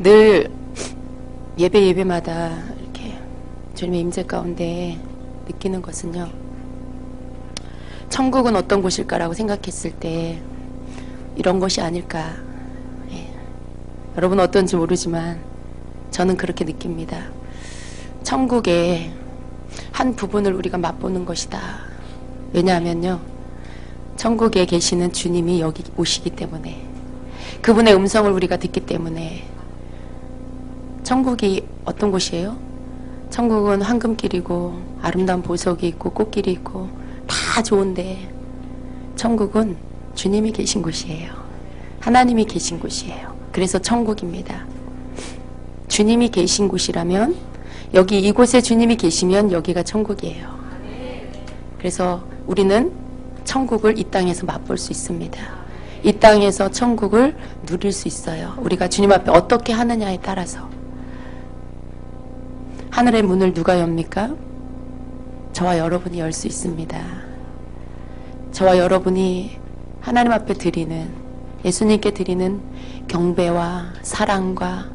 늘 예배마다 이렇게 주님의 임재 가운데 느끼는 것은요, 천국은 어떤 곳일까라고 생각했을 때 이런 것이 아닐까. 여러분 어떤지 모르지만 저는 그렇게 느낍니다. 천국의 한 부분을 우리가 맛보는 것이다. 왜냐하면요, 천국에 계시는 주님이 여기 오시기 때문에, 그분의 음성을 우리가 듣기 때문에. 천국이 어떤 곳이에요? 천국은 황금길이고 아름다운 보석이 있고 꽃길이 있고 다 좋은데, 천국은 주님이 계신 곳이에요. 하나님이 계신 곳이에요. 그래서 천국입니다. 주님이 계신 곳이라면, 여기 이곳에 주님이 계시면 여기가 천국이에요. 그래서 우리는 천국을 이 땅에서 맛볼 수 있습니다. 이 땅에서 천국을 누릴 수 있어요. 우리가 주님 앞에 어떻게 하느냐에 따라서. 하늘의 문을 누가 엽니까? 저와 여러분이 열 수 있습니다. 저와 여러분이 하나님 앞에 드리는, 예수님께 드리는 경배와 사랑과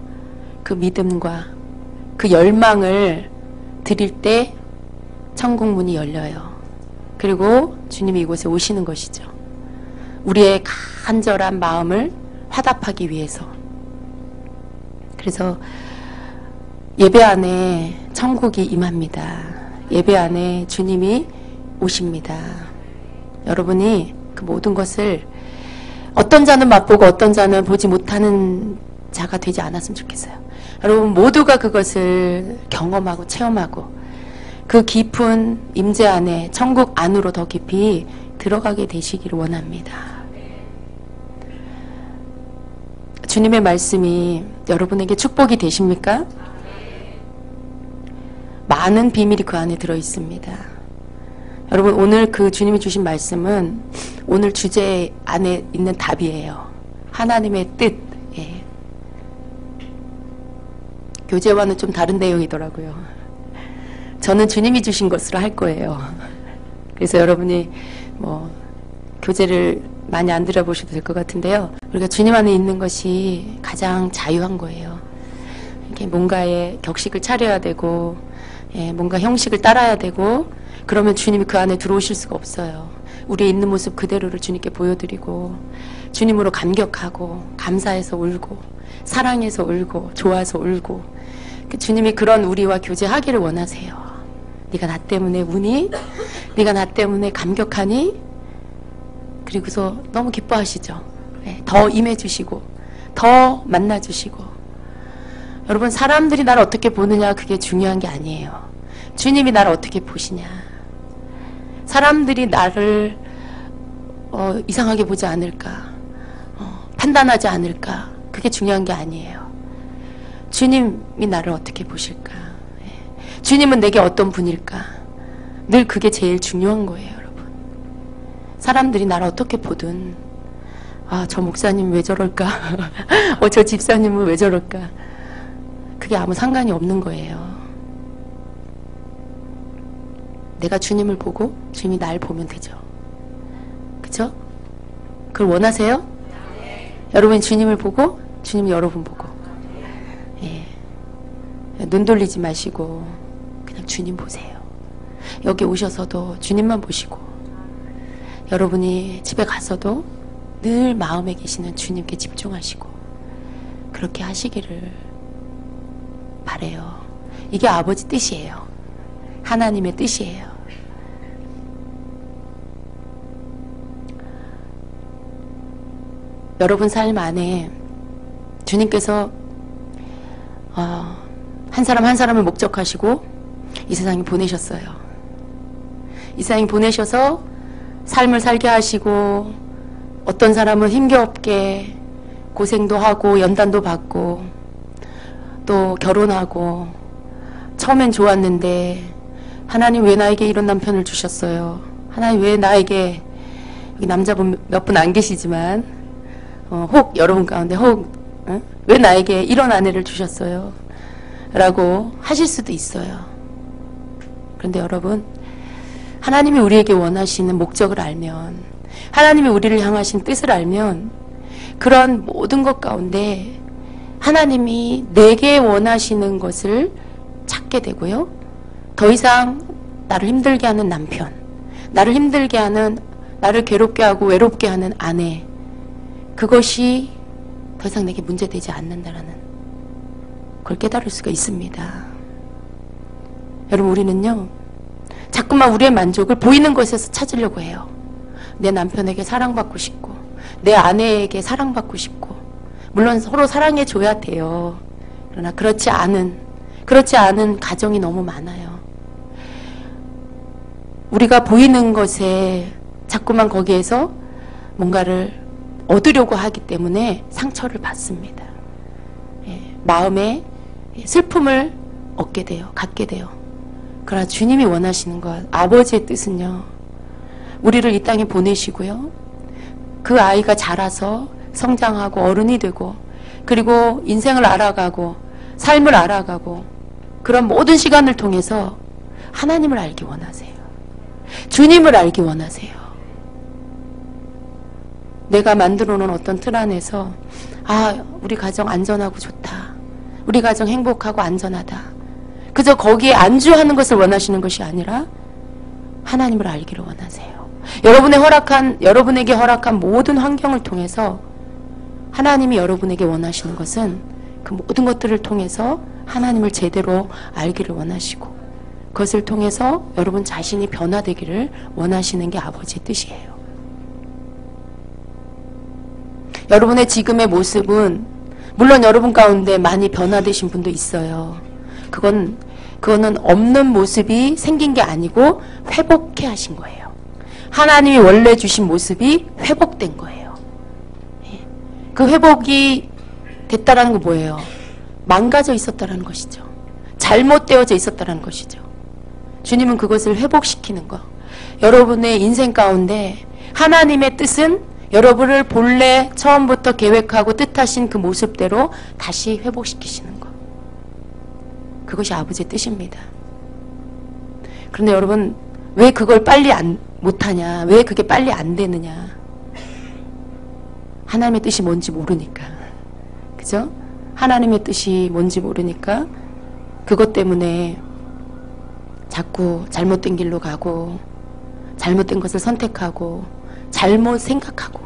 그 믿음과 그 열망을 드릴 때 천국 문이 열려요. 그리고 주님이 이곳에 오시는 것이죠. 우리의 간절한 마음을 화답하기 위해서. 그래서 예배 안에 천국이 임합니다. 예배 안에 주님이 오십니다. 여러분이 그 모든 것을, 어떤 자는 맛보고 어떤 자는 보지 못하는 자가 되지 않았으면 좋겠어요. 여러분 모두가 그것을 경험하고 체험하고 그 깊은 임재 안에, 천국 안으로 더 깊이 들어가게 되시기를 원합니다. 주님의 말씀이 여러분에게 축복이 되십니까? 많은 비밀이 그 안에 들어 있습니다. 여러분, 오늘 그 주님이 주신 말씀은 오늘 주제 안에 있는 답이에요. 하나님의 뜻. 예. 교재와는 좀 다른 내용이더라고요. 저는 주님이 주신 것으로 할 거예요. 그래서 여러분이 뭐 교재를 많이 안 들어보셔도 될 것 같은데요, 우리가 주님 안에 있는 것이 가장 자유한 거예요. 이렇게 뭔가의 격식을 차려야 되고, 뭔가 형식을 따라야 되고, 그러면 주님이 그 안에 들어오실 수가 없어요. 우리의 있는 모습 그대로를 주님께 보여드리고, 주님으로 감격하고, 감사해서 울고, 사랑해서 울고, 좋아서 울고, 주님이 그런 우리와 교제하기를 원하세요. 네가 나 때문에 우니? 네가 나 때문에 감격하니? 그리고서 너무 기뻐하시죠. 더 임해주시고, 더 만나주시고. 여러분, 사람들이 나를 어떻게 보느냐, 그게 중요한 게 아니에요. 주님이 나를 어떻게 보시냐. 사람들이 나를 이상하게 보지 않을까, 판단하지 않을까, 그게 중요한 게 아니에요. 주님이 나를 어떻게 보실까, 주님은 내게 어떤 분일까, 늘 그게 제일 중요한 거예요. 여러분, 사람들이 나를 어떻게 보든, 저 목사님 왜 저럴까, 저 집사님은 왜 저럴까, 그게 아무 상관이 없는 거예요. 내가 주님을 보고 주님이 날 보면 되죠. 그쵸? 그걸 원하세요? 네. 여러분이 주님을 보고 주님이 여러분 보고. 예. 눈 돌리지 마시고 그냥 주님 보세요. 여기 오셔서도 주님만 보시고, 여러분이 집에 가서도 늘 마음에 계시는 주님께 집중하시고, 그렇게 하시기를 바래요. 이게 아버지 뜻이에요. 하나님의 뜻이에요. 여러분 삶 안에 주님께서 한 사람 한 사람을 목적하시고 이 세상에 보내셨어요. 이 세상에 보내셔서 삶을 살게 하시고, 어떤 사람은 힘겹게 고생도 하고 연단도 받고 또 결혼하고, 처음엔 좋았는데 하나님 왜 나에게 이런 남편을 주셨어요? 하나님 왜 나에게, 여기 남자분 몇 분 안 계시지만 혹 여러분 가운데 왜 나에게 이런 아내를 주셨어요? 라고 하실 수도 있어요. 그런데 여러분, 하나님이 우리에게 원하시는 목적을 알면, 하나님이 우리를 향하신 뜻을 알면, 그런 모든 것 가운데 하나님이 내게 원하시는 것을 찾게 되고요. 더 이상 나를 힘들게 하는 남편, 나를 힘들게 하는, 나를 괴롭게 하고 외롭게 하는 아내, 그것이 더 이상 내게 문제되지 않는다라는 그걸 깨달을 수가 있습니다. 여러분, 우리는요 자꾸만 우리의 만족을 보이는 것에서 찾으려고 해요. 내 남편에게 사랑받고 싶고, 내 아내에게 사랑받고 싶고, 물론 서로 사랑해줘야 돼요. 그러나 그렇지 않은 가정이 너무 많아요. 우리가 보이는 것에 자꾸만 거기에서 뭔가를 얻으려고 하기 때문에 상처를 받습니다. 마음에 슬픔을 얻게 돼요. 갖게 돼요. 그러나 주님이 원하시는 것, 아버지의 뜻은요, 우리를 이 땅에 보내시고요, 그 아이가 자라서 성장하고 어른이 되고, 그리고 인생을 알아가고 삶을 알아가고, 그런 모든 시간을 통해서 하나님을 알기 원하세요. 주님을 알기 원하세요. 내가 만들어 놓은 어떤 틀 안에서 우리 가정 안전하고 좋다, 우리 가정 행복하고 안전하다, 그저 거기에 안주하는 것을 원하시는 것이 아니라 하나님을 알기를 원하세요. 여러분에게 허락한 모든 환경을 통해서 하나님이 여러분에게 원하시는 것은 그 모든 것들을 통해서 하나님을 제대로 알기를 원하시고, 그것을 통해서 여러분 자신이 변화되기를 원하시는 게 아버지의 뜻이에요. 여러분의 지금의 모습은 물론 여러분 가운데 많이 변화되신 분도 있어요. 그거는 없는 모습이 생긴 게 아니고 회복해 하신 거예요. 하나님이 원래 주신 모습이 회복된 거예요. 그 회복이 됐다라는 건 뭐예요? 망가져 있었다라는 것이죠. 잘못되어져 있었다라는 것이죠. 주님은 그것을 회복시키는 거. 여러분의 인생 가운데 하나님의 뜻은 여러분을 본래 처음부터 계획하고 뜻하신 그 모습대로 다시 회복시키시는 거. 그것이 아버지의 뜻입니다. 그런데 여러분, 왜 그걸 빨리 못하냐? 왜 그게 빨리 안 되느냐? 하나님의 뜻이 뭔지 모르니까. 그죠? 하나님의 뜻이 뭔지 모르니까 그것 때문에 자꾸 잘못된 길로 가고, 잘못된 것을 선택하고, 잘못 생각하고.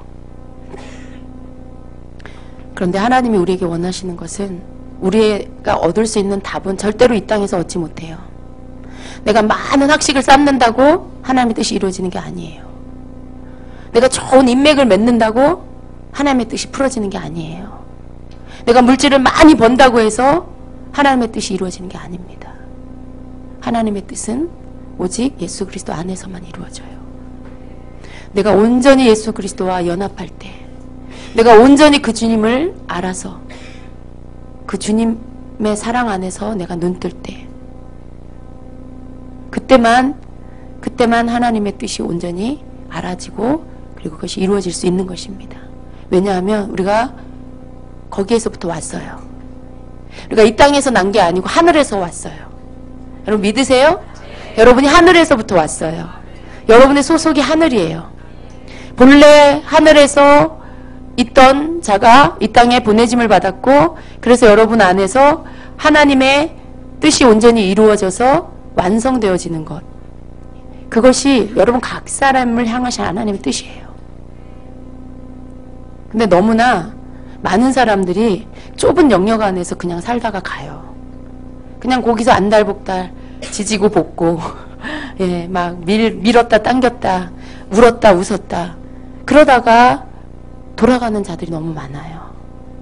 그런데 하나님이 우리에게 원하시는 것은, 우리가 얻을 수 있는 답은 절대로 이 땅에서 얻지 못해요. 내가 많은 학식을 쌓는다고 하나님의 뜻이 이루어지는 게 아니에요. 내가 좋은 인맥을 맺는다고 하나님의 뜻이 풀어지는 게 아니에요. 내가 물질을 많이 번다고 해서 하나님의 뜻이 이루어지는 게 아닙니다. 하나님의 뜻은 오직 예수 그리스도 안에서만 이루어져요. 내가 온전히 예수 그리스도와 연합할 때, 내가 온전히 그 주님을 알아서 그 주님의 사랑 안에서 내가 눈뜰 때, 그때만 하나님의 뜻이 온전히 알아지고, 그리고 그것이 이루어질 수 있는 것입니다. 왜냐하면 우리가 거기에서부터 왔어요. 우리가 이 땅에서 난 게 아니고 하늘에서 왔어요. 여러분 믿으세요? 여러분이 하늘에서부터 왔어요. 여러분의 소속이 하늘이에요. 본래 하늘에서 있던 자가 이 땅에 보내짐을 받았고, 그래서 여러분 안에서 하나님의 뜻이 온전히 이루어져서 완성되어지는 것, 그것이 여러분 각 사람을 향하신 하나님의 뜻이에요. 근데 너무나 많은 사람들이 좁은 영역 안에서 그냥 살다가 가요. 그냥 거기서 안달복달, 지지고 볶고 막 밀었다 당겼다, 울었다 웃었다, 그러다가 돌아가는 자들이 너무 많아요.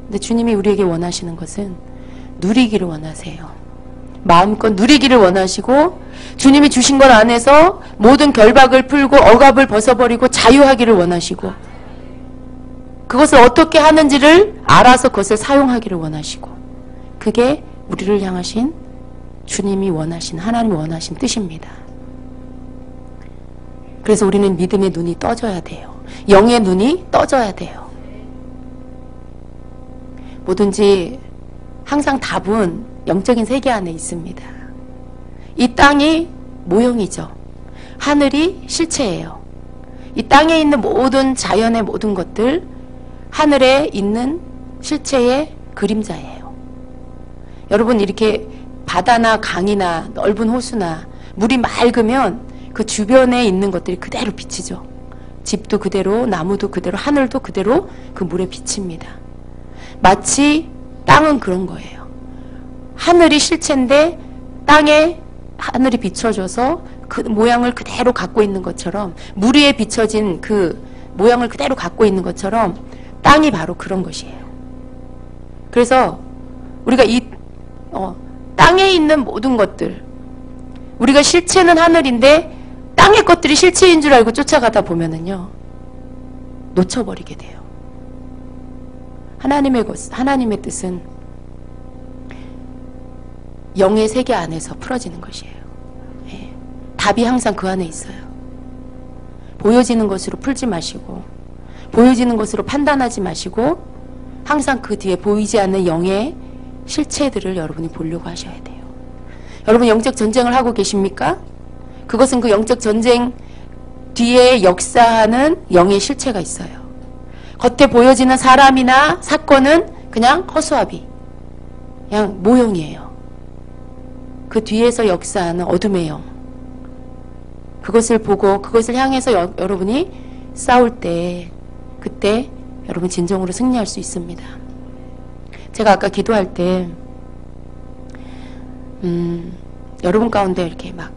근데 주님이 우리에게 원하시는 것은 누리기를 원하세요. 마음껏 누리기를 원하시고, 주님이 주신 것 안에서 모든 결박을 풀고 억압을 벗어버리고 자유하기를 원하시고, 그것을 어떻게 하는지를 알아서 그것을 사용하기를 원하시고, 그게 우리를 향하신 주님이 원하신, 하나님이 원하신 뜻입니다. 그래서 우리는 믿음의 눈이 떠져야 돼요. 영의 눈이 떠져야 돼요. 뭐든지 항상 답은 영적인 세계 안에 있습니다. 이 땅이 모형이죠. 하늘이 실체예요. 이 땅에 있는 모든 자연의 모든 것들, 하늘에 있는 실체의 그림자예요. 여러분 이렇게 바다나 강이나 넓은 호수나 물이 맑으면 그 주변에 있는 것들이 그대로 비치죠. 집도 그대로, 나무도 그대로, 하늘도 그대로 그 물에 비칩니다. 마치 땅은 그런 거예요. 하늘이 실체인데 땅에 하늘이 비춰져서 그 모양을 그대로 갖고 있는 것처럼, 물 위에 비춰진 그 모양을 그대로 갖고 있는 것처럼 땅이 바로 그런 것이에요. 그래서 우리가 땅에 있는 모든 것들, 우리가 실체는 하늘인데 땅의 것들이 실체인 줄 알고 쫓아가다 보면은요, 놓쳐버리게 돼요. 하나님의 뜻은 영의 세계 안에서 풀어지는 것이에요. 예. 답이 항상 그 안에 있어요. 보여지는 것으로 풀지 마시고, 보여지는 것으로 판단하지 마시고, 항상 그 뒤에 보이지 않는 영의 실체들을 여러분이 보려고 하셔야 돼요. 여러분 영적 전쟁을 하고 계십니까? 그것은 그 영적 전쟁 뒤에 역사하는 영의 실체가 있어요. 겉에 보여지는 사람이나 사건은 그냥 허수아비, 그냥 모형이에요. 그 뒤에서 역사하는 어둠의 영, 그것을 보고 그것을 향해서 여러분이 싸울 때, 그때 여러분 진정으로 승리할 수 있습니다. 제가 아까 기도할 때 여러분 가운데 이렇게 막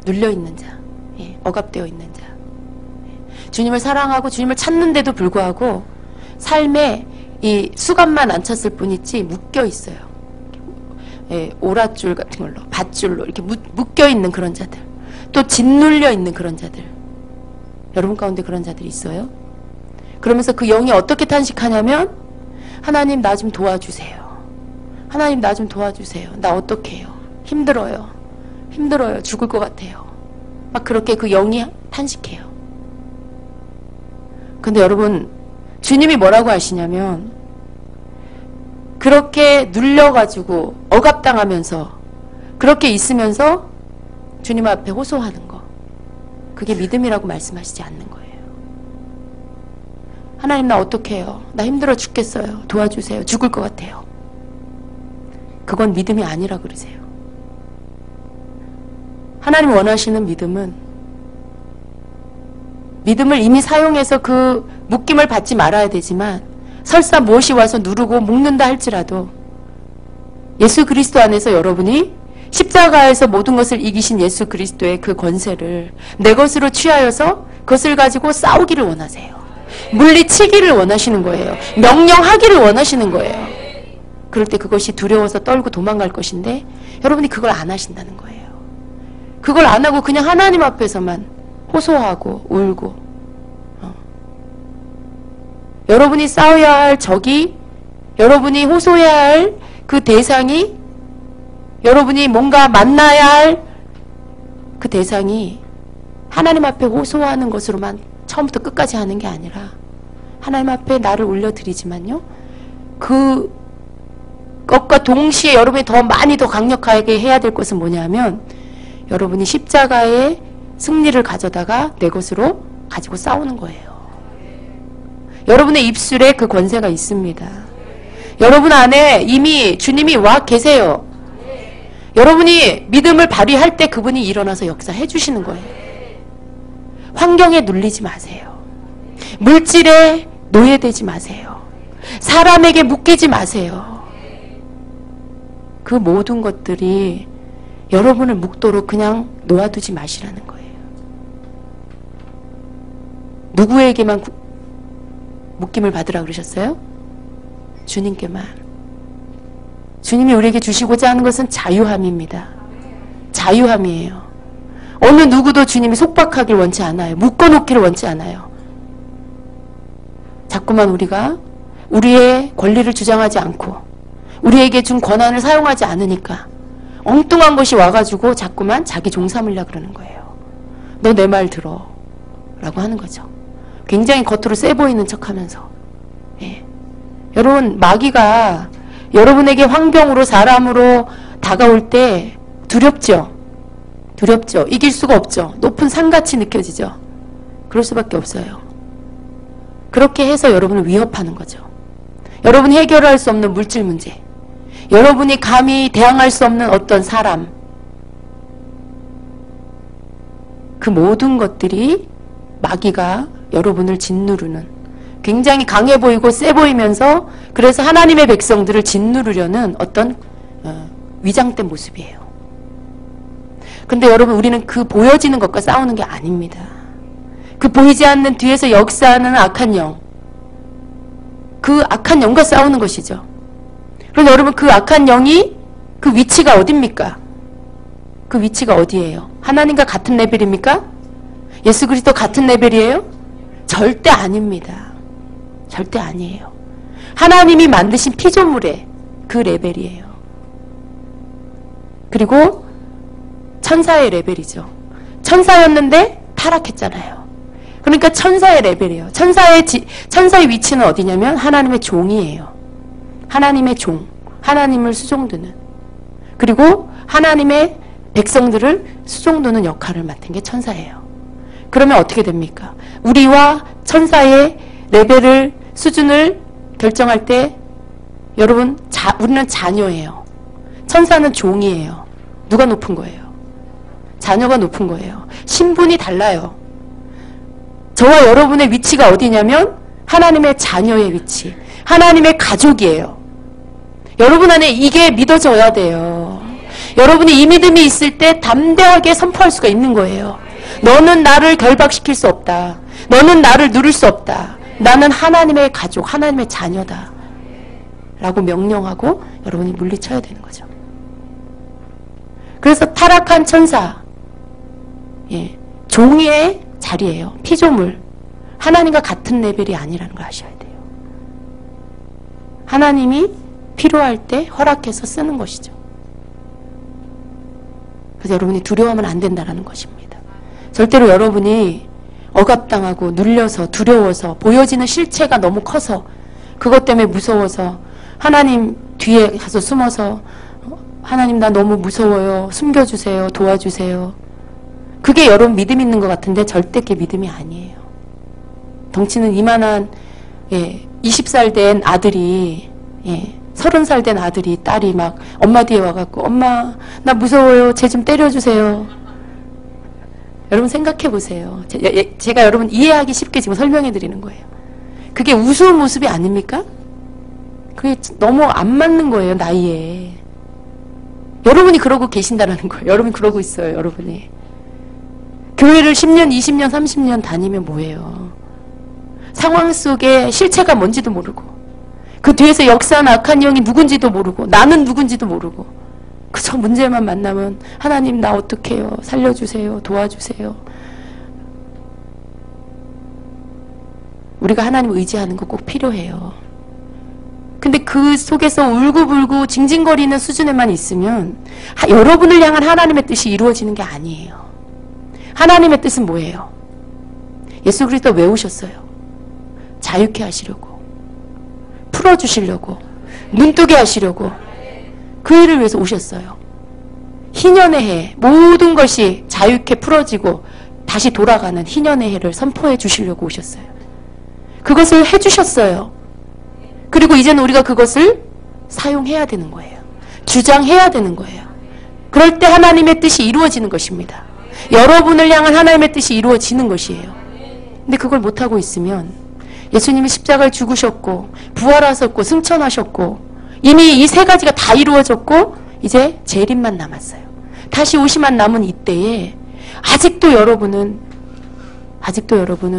눌려있는 자, 억압되어 있는 자, 주님을 사랑하고 주님을 찾는데도 불구하고 삶에 이 수갑만 안 찼을 뿐이지 묶여 있어요. 오랏줄 같은 걸로, 밧줄로 이렇게 묶여 있는 그런 자들, 또 짓눌려 있는 그런 자들, 여러분 가운데 그런 자들이 있어요. 그러면서 그 영이 어떻게 탄식하냐면, 하나님 나 좀 도와주세요. 하나님 나 좀 도와주세요. 나 어떻게 해요? 힘들어요. 죽을 것 같아요. 막 그렇게 그 영이 탄식해요. 근데 여러분, 주님이 뭐라고 하시냐면, 그렇게 눌려가지고 억압당하면서 그렇게 있으면서 주님 앞에 호소하는 거, 그게 믿음이라고 말씀하시지 않는 거예요. 하나님 나 어떻게 해요? 나 힘들어 죽겠어요. 도와주세요. 죽을 것 같아요. 그건 믿음이 아니라 그러세요. 하나님 원하시는 믿음을 이미 사용해서 그 묶임을 받지 말아야 되지만, 설사 무엇이 와서 누르고 묶는다 할지라도 예수 그리스도 안에서 여러분이 십자가에서 모든 것을 이기신 예수 그리스도의 그 권세를 내 것으로 취하여서 그것을 가지고 싸우기를 원하세요. 물리치기를 원하시는 거예요. 명령하기를 원하시는 거예요. 그럴 때 그것이 두려워서 떨고 도망갈 것인데 여러분이 그걸 안 하신다는 거예요. 그걸 안 하고 그냥 하나님 앞에서만 호소하고 울고, 여러분이 싸워야 할 적이, 여러분이 호소해야 할 그 대상이, 여러분이 뭔가 만나야 할 그 대상이 하나님 앞에 호소하는 것으로만 처음부터 끝까지 하는 게 아니라, 하나님 앞에 나를 올려드리지만요, 그 것과 동시에 여러분이 더 많이 더 강력하게 해야 될 것은 뭐냐면, 여러분이 십자가의 승리를 가져다가 내 것으로 가지고 싸우는 거예요. 여러분의 입술에 그 권세가 있습니다. 여러분 안에 이미 주님이 와 계세요. 여러분이 믿음을 발휘할 때 그분이 일어나서 역사해 주시는 거예요. 환경에 눌리지 마세요. 물질에 노예되지 마세요. 사람에게 묶이지 마세요. 그 모든 것들이 여러분을 묶도록 그냥 놓아두지 마시라는 거예요. 누구에게만 묶임을 받으라 그러셨어요? 주님께만. 주님이 우리에게 주시고자 하는 것은 자유함입니다. 자유함이에요. 어느 누구도 주님이 속박하길 원치 않아요. 묶어놓기를 원치 않아요. 자꾸만 우리가 우리의 권리를 주장하지 않고 우리에게 준 권한을 사용하지 않으니까 엉뚱한 것이 와가지고 자꾸만 자기 종 삼으려고 그러는 거예요. 너 내 말 들어 라고 하는 거죠. 굉장히 겉으로 세 보이는 척하면서. 예. 여러분, 마귀가 여러분에게 환경으로, 사람으로 다가올 때 두렵죠? 두렵죠? 이길 수가 없죠? 높은 산같이 느껴지죠? 그럴 수밖에 없어요. 그렇게 해서 여러분을 위협하는 거죠. 여러분이 해결할 수 없는 물질 문제, 여러분이 감히 대항할 수 없는 어떤 사람, 그 모든 것들이 마귀가 여러분을 짓누르는, 굉장히 강해 보이고 세 보이면서 그래서 하나님의 백성들을 짓누르려는 어떤 위장된 모습이에요. 근데 여러분, 우리는 그 보여지는 것과 싸우는 게 아닙니다. 그 보이지 않는 뒤에서 역사하는 악한 영, 그 악한 영과 싸우는 것이죠. 그럼 여러분, 그 악한 영이 그 위치가 어딥니까? 그 위치가 어디예요? 하나님과 같은 레벨입니까? 예수 그리스도 같은 레벨이에요? 절대 아닙니다. 절대 아니에요. 하나님이 만드신 피조물의 그 레벨이에요. 그리고 천사의 레벨이죠. 천사였는데 타락했잖아요. 그러니까 천사의 레벨이에요. 천사의 위치는 어디냐면 하나님의 종이에요. 하나님의 종, 하나님을 수종드는, 그리고 하나님의 백성들을 수종드는 역할을 맡은 게 천사예요. 그러면 어떻게 됩니까? 우리와 천사의 레벨을, 수준을 결정할 때 여러분, 우리는 자녀예요. 천사는 종이에요. 누가 높은 거예요? 자녀가 높은 거예요. 신분이 달라요. 저와 여러분의 위치가 어디냐면 하나님의 자녀의 위치, 하나님의 가족이에요. 여러분 안에 이게 믿어져야 돼요. 여러분이 이 믿음이 있을 때 담대하게 선포할 수가 있는 거예요. 너는 나를 결박시킬 수 없다. 너는 나를 누를 수 없다. 나는 하나님의 가족, 하나님의 자녀다. 라고 명령하고 여러분이 물리쳐야 되는 거죠. 그래서 타락한 천사, 종의 자리예요. 피조물. 하나님과 같은 레벨이 아니라는 걸 아셔야 돼요. 하나님이 필요할 때 허락해서 쓰는 것이죠. 그래서 여러분이 두려워하면 안 된다는 것입니다. 절대로 여러분이 억압당하고 눌려서 두려워서 보여지는 실체가 너무 커서 그것 때문에 무서워서 하나님 뒤에 가서 숨어서 하나님 나 너무 무서워요. 숨겨주세요. 도와주세요. 그게 여러분 믿음 있는 것 같은데 절대 그게 믿음이 아니에요. 덩치는 이만한 20살 된 아들이 30살 된 아들이 딸이 막 엄마 뒤에 와갖고 엄마 나 무서워요. 쟤 좀 때려주세요. 여러분 생각해 보세요. 제가 여러분 이해하기 쉽게 지금 설명해 드리는 거예요. 그게 우스운 모습이 아닙니까? 그게 너무 안 맞는 거예요. 나이에. 여러분이 그러고 계신다라는 거예요. 여러분이 그러고 있어요. 여러분이. 교회를 10년, 20년, 30년 다니면 뭐예요? 상황 속에 실체가 뭔지도 모르고 그 뒤에서 역사한 악한 영이 누군지도 모르고 나는 누군지도 모르고 그저 문제만 만나면 하나님 나 어떡해요? 살려주세요. 도와주세요. 우리가 하나님 의지하는 거 꼭 필요해요. 근데 그 속에서 울고불고 징징거리는 수준에만 있으면 여러분을 향한 하나님의 뜻이 이루어지는 게 아니에요. 하나님의 뜻은 뭐예요? 예수 그리스도 왜 오셨어요? 자유케 하시려고, 풀어주시려고, 눈뜨게 하시려고 그 일을 위해서 오셨어요. 희년의 해, 모든 것이 자유케 풀어지고 다시 돌아가는 희년의 해를 선포해 주시려고 오셨어요. 그것을 해주셨어요. 그리고 이제는 우리가 그것을 사용해야 되는 거예요. 주장해야 되는 거예요. 그럴 때 하나님의 뜻이 이루어지는 것입니다. 여러분을 향한 하나님의 뜻이 이루어지는 것이에요. 근데 그걸 못하고 있으면 예수님이 십자가를 죽으셨고 부활하셨고 승천하셨고 이미 이 세 가지가 다 이루어졌고 이제 재림만 남았어요. 다시 오시만 남은 이때에 아직도 여러분은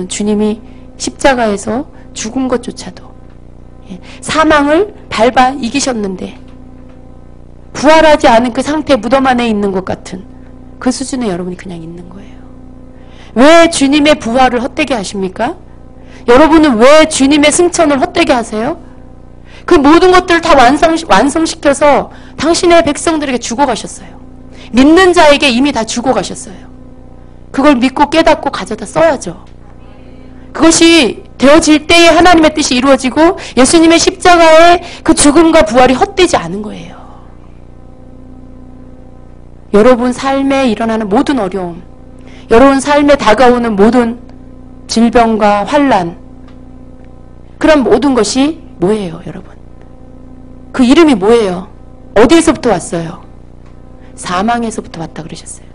주님이 십자가에서 죽은 것조차도 사망을 밟아 이기셨는데 부활하지 않은 그 상태 무덤 안에 있는 것 같은 그 수준에 여러분이 그냥 있는 거예요. 왜 주님의 부활을 헛되게 하십니까? 여러분은 왜 주님의 승천을 헛되게 하세요? 그 모든 것들을 다 완성시켜서 당신의 백성들에게 주고 가셨어요. 믿는 자에게 이미 다 주고 가셨어요. 그걸 믿고 깨닫고 가져다 써야죠. 그것이 되어질 때에 하나님의 뜻이 이루어지고 예수님의 십자가의 그 죽음과 부활이 헛되지 않은 거예요. 여러분 삶에 일어나는 모든 어려움, 여러분 삶에 다가오는 모든 질병과 환난, 그런 모든 것이 뭐예요, 여러분? 그 이름이 뭐예요? 어디에서부터 왔어요? 사망에서부터 왔다 그러셨어요.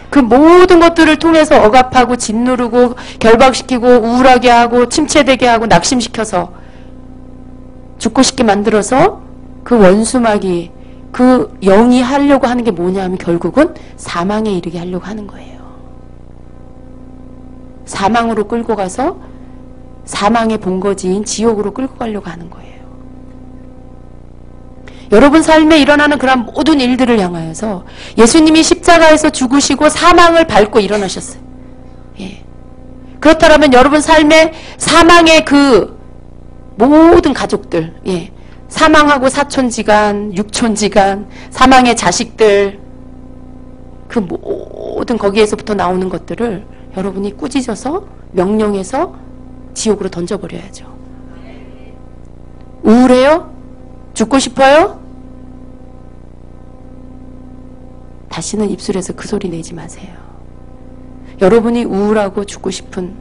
그 모든 것들을 통해서 억압하고 짓누르고 결박시키고 우울하게 하고 침체되게 하고 낙심시켜서 죽고 싶게 만들어서 그 원수마귀 그 영이 하려고 하는 게 뭐냐 하면 결국은 사망에 이르게 하려고 하는 거예요. 사망으로 끌고 가서 사망의 본거지인 지옥으로 끌고 가려고 하는 거예요. 여러분 삶에 일어나는 그런 모든 일들을 향하여서 예수님이 십자가에서 죽으시고 사망을 밟고 일어나셨어요. 예. 그렇다면 여러분 삶에 사망의 그 모든 가족들, 예. 사망하고 사촌지간, 육촌지간, 사망의 자식들, 그 모든 거기에서부터 나오는 것들을 여러분이 꾸짖어서 명령해서 지옥으로 던져버려야죠. 우울해요? 죽고 싶어요? 다시는 입술에서 그 소리 내지 마세요. 여러분이 우울하고 죽고 싶은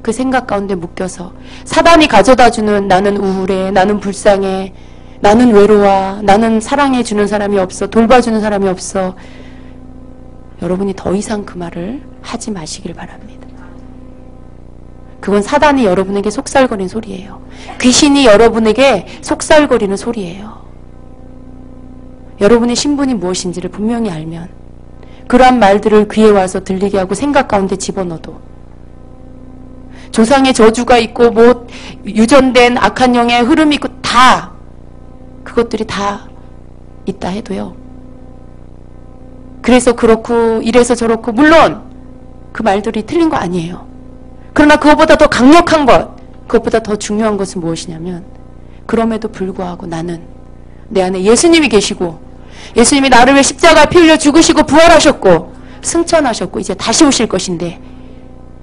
그 생각 가운데 묶여서 사단이 가져다주는 나는 우울해, 나는 불쌍해, 나는 외로워, 나는 사랑해주는 사람이 없어, 돌봐주는 사람이 없어. 여러분이 더 이상 그 말을 하지 마시길 바랍니다. 그건 사단이 여러분에게 속살거리는 소리예요. 귀신이 여러분에게 속살거리는 소리예요. 여러분의 신분이 무엇인지를 분명히 알면 그러한 말들을 귀에 와서 들리게 하고 생각 가운데 집어넣어도 조상의 저주가 있고 뭐 유전된 악한 영의 흐름이 있고 다 그것들이 다 있다 해도요. 그래서 그렇고 이래서 저렇고 물론 그 말들이 틀린 거 아니에요. 그러나 그것보다 더 강력한 것, 그것보다 더 중요한 것은 무엇이냐면 그럼에도 불구하고 나는 내 안에 예수님이 계시고 예수님이 나를 위해 십자가에 피 흘려 죽으시고 부활하셨고 승천하셨고 이제 다시 오실 것인데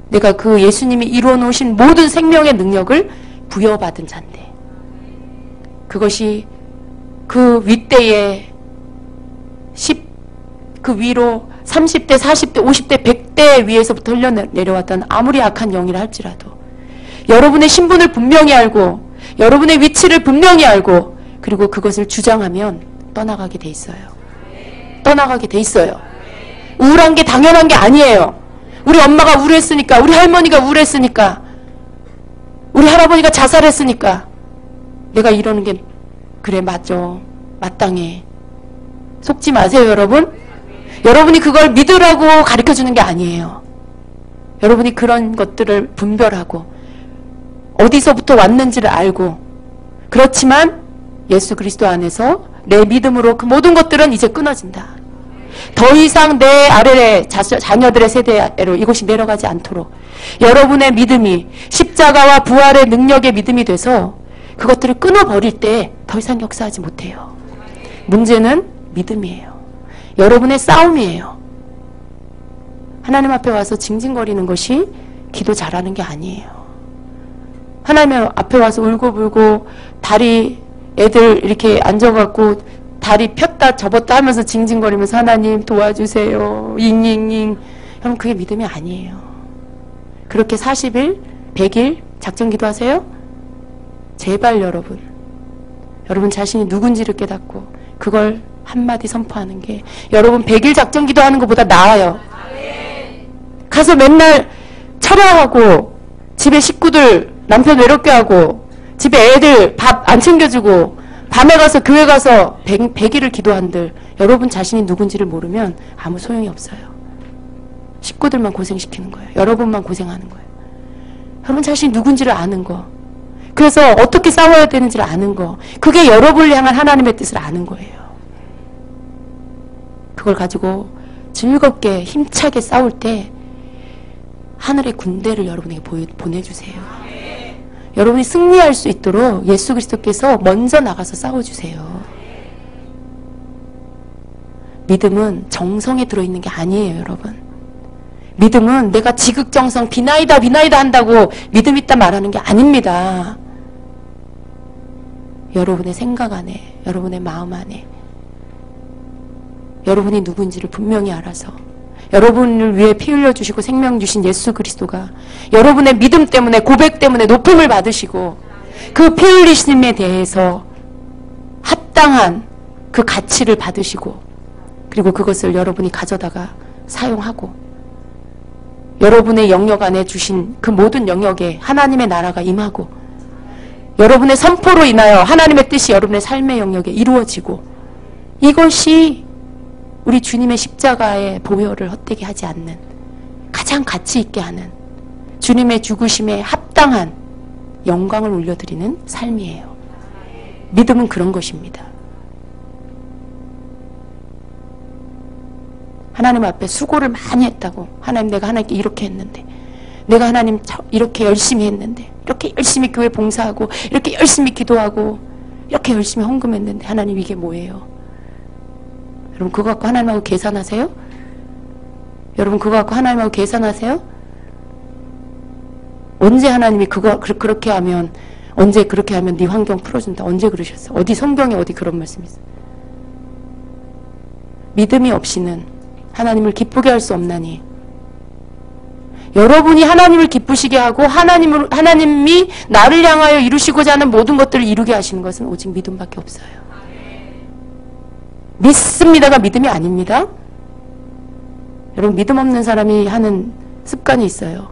내가 그 예수님이 이루어 놓으신 모든 생명의 능력을 부여받은 자인데 그것이 그 윗대에 그 위로 30대, 40대, 50대, 100대 위에서부터 흘러내려왔던 아무리 악한 영이라 할지라도 여러분의 신분을 분명히 알고 여러분의 위치를 분명히 알고 그리고 그것을 주장하면 떠나가게 돼 있어요. 떠나가게 돼 있어요. 우울한 게 당연한 게 아니에요. 우리 엄마가 우울했으니까, 우리 할머니가 우울했으니까, 우리 할아버지가 자살했으니까 내가 이러는 게 그래 맞죠. 마땅해. 속지 마세요 여러분. 여러분이 그걸 믿으라고 가르쳐주는 게 아니에요. 여러분이 그런 것들을 분별하고 어디서부터 왔는지를 알고 그렇지만 예수 그리스도 안에서 내 믿음으로 그 모든 것들은 이제 끊어진다. 더 이상 내 아래의 자녀들의 세대로 이것이 내려가지 않도록 여러분의 믿음이 십자가와 부활의 능력의 믿음이 돼서 그것들을 끊어버릴 때 더 이상 역사하지 못해요. 문제는 믿음이에요. 여러분의 싸움이에요. 하나님 앞에 와서 징징거리는 것이 기도 잘하는 게 아니에요. 하나님 앞에 와서 울고불고 다리 애들 이렇게 앉아갖고 다리 폈다 접었다 하면서 징징거리면서 하나님 도와주세요. 잉잉잉. 여러분 그게 믿음이 아니에요. 그렇게 40일, 100일 작전기도 하세요? 제발 여러분 자신이 누군지를 깨닫고 그걸 한마디 선포하는 게 여러분 100일 작전기도 하는 것보다 나아요. 가서 맨날 철야하고 집에 식구들 남편 외롭게 하고 집에 애들 밥 안 챙겨주고 밤에 가서 교회 가서 100일을 기도한들 여러분 자신이 누군지를 모르면 아무 소용이 없어요. 식구들만 고생시키는 거예요. 여러분만 고생하는 거예요. 여러분 자신이 누군지를 아는 거, 그래서 어떻게 싸워야 되는지를 아는 거, 그게 여러분을 향한 하나님의 뜻을 아는 거예요. 그걸 가지고 즐겁게 힘차게 싸울 때 하늘의 군대를 여러분에게 보내주세요. 여러분이 승리할 수 있도록 예수 그리스도께서 먼저 나가서 싸워주세요. 믿음은 정성에 들어있는 게 아니에요, 여러분. 믿음은 내가 지극정성 비나이다 한다고 믿음 있다 말하는 게 아닙니다. 여러분의 생각 안에, 여러분의 마음 안에 여러분이 누군지를 분명히 알아서 여러분을 위해 피 흘려주시고 생명 주신 예수 그리스도가 여러분의 믿음 때문에 고백 때문에 높임을 받으시고 그 피 흘리심에 대해서 합당한 그 가치를 받으시고 그리고 그것을 여러분이 가져다가 사용하고 여러분의 영역 안에 주신 그 모든 영역에 하나님의 나라가 임하고 여러분의 선포로 인하여 하나님의 뜻이 여러분의 삶의 영역에 이루어지고 이것이 우리 주님의 십자가의 보혈을 헛되게 하지 않는 가장 가치 있게 하는 주님의 죽으심에 합당한 영광을 올려드리는 삶이에요. 믿음은 그런 것입니다. 하나님 앞에 수고를 많이 했다고 하나님 내가 하나님께 이렇게 했는데 내가 하나님 이렇게 열심히 했는데 이렇게 열심히 교회 봉사하고 이렇게 열심히 기도하고 이렇게 열심히 헌금했는데 하나님 이게 뭐예요? 여러분 그거 갖고 하나님하고 계산하세요? 여러분 그거 갖고 하나님하고 계산하세요? 언제 하나님이 그렇게 하면 언제 그렇게 하면 네 환경 풀어준다 언제 그러셨어? 어디 성경에 어디 그런 말씀이 있어? 믿음이 없이는 하나님을 기쁘게 할 수 없나니 여러분이 하나님을 기쁘시게 하고 하나님이 나를 향하여 이루시고자 하는 모든 것들을 이루게 하시는 것은 오직 믿음밖에 없어요. 믿습니다가 믿음이 아닙니다. 여러분 믿음 없는 사람이 하는 습관이 있어요.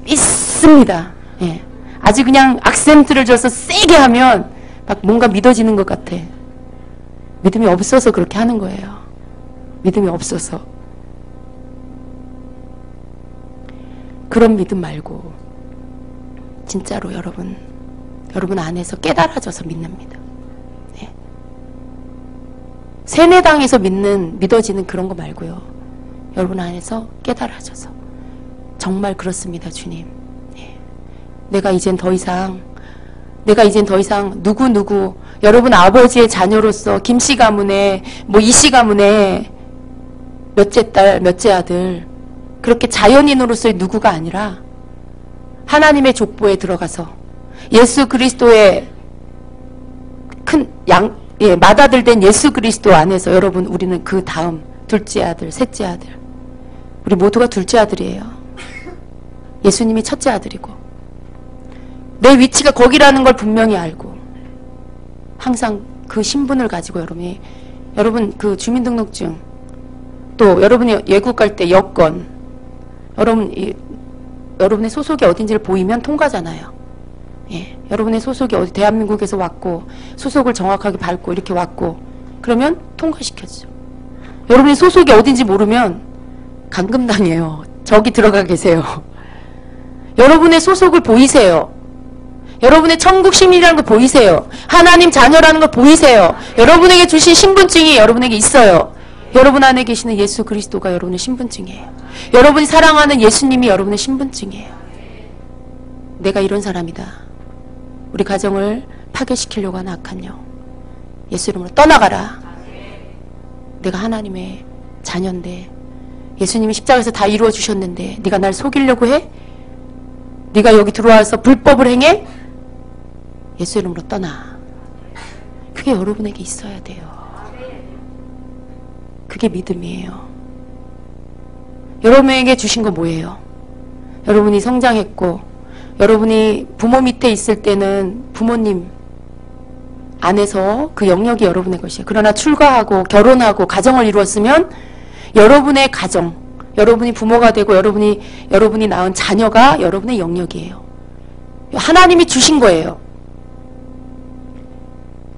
믿습니다. 예. 아주 그냥 악센트를 줘서 세게 하면 막 뭔가 믿어지는 것 같아. 믿음이 없어서 그렇게 하는 거예요. 믿음이 없어서. 그런 믿음 말고 진짜로 여러분 안에서 깨달아져서 믿습니다. 네. 세뇌당해서 믿어지는 그런 거 말고요. 여러분 안에서 깨달아져서 정말 그렇습니다. 주님. 네. 내가 이젠 더 이상 누구 여러분 아버지의 자녀로서 김씨 가문에 이씨 가문에 몇째 딸 몇째 아들 그렇게 자연인으로서의 누구가 아니라 하나님의 족보에 들어가서 예수 그리스도의 맏아들 된 예수 그리스도 안에서 여러분 우리는 그 다음 둘째 아들, 셋째 아들 우리 모두가 둘째 아들이에요. 예수님이 첫째 아들이고 내 위치가 거기라는 걸 분명히 알고 항상 그 신분을 가지고 여러분 그 주민등록증 또 여러분이 외국 갈 때 여권 여러분의 소속이 어딘지를 보이면 통과잖아요. 예, 여러분의 소속이 어디 대한민국에서 왔고 소속을 정확하게 밟고 이렇게 왔고 그러면 통과시켜주죠. 여러분의 소속이 어딘지 모르면 감금당해요. 저기 들어가 계세요. 여러분의 소속을 보이세요. 여러분의 천국 시민이라는 걸 보이세요. 하나님 자녀라는 걸 보이세요. 여러분에게 주신 신분증이 여러분에게 있어요. 여러분 안에 계시는 예수 그리스도가 여러분의 신분증이에요. 여러분이 사랑하는 예수님이 여러분의 신분증이에요. 내가 이런 사람이다. 우리 가정을 파괴시키려고 하는 악한 영 예수 이름으로 떠나가라. 내가 하나님의 자녀인데 예수님이 십자가에서 다 이루어 주셨는데 네가 날 속이려고 해? 네가 여기 들어와서 불법을 행해? 예수 이름으로 떠나. 그게 여러분에게 있어야 돼요. 그게 믿음이에요. 여러분에게 주신 건 뭐예요? 여러분이 성장했고 여러분이 부모 밑에 있을 때는 부모님 안에서 그 영역이 여러분의 것이에요. 그러나 출가하고 결혼하고 가정을 이루었으면 여러분의 가정, 여러분이 부모가 되고 여러분이 낳은 자녀가 여러분의 영역이에요. 하나님이 주신 거예요.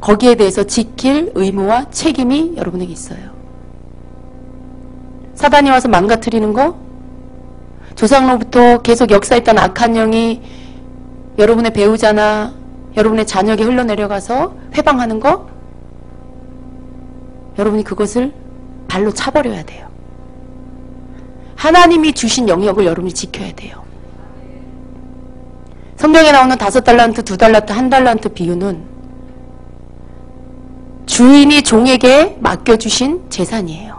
거기에 대해서 지킬 의무와 책임이 여러분에게 있어요. 사단이 와서 망가뜨리는 거, 조상로부터 계속 역사했던 악한 영이 여러분의 배우자나 여러분의 자녀에게 흘러내려가서 회방하는 거, 여러분이 그것을 발로 차버려야 돼요. 하나님이 주신 영역을 여러분이 지켜야 돼요. 성경에 나오는 5달란트, 2달란트, 1달란트 비유는 주인이 종에게 맡겨주신 재산이에요.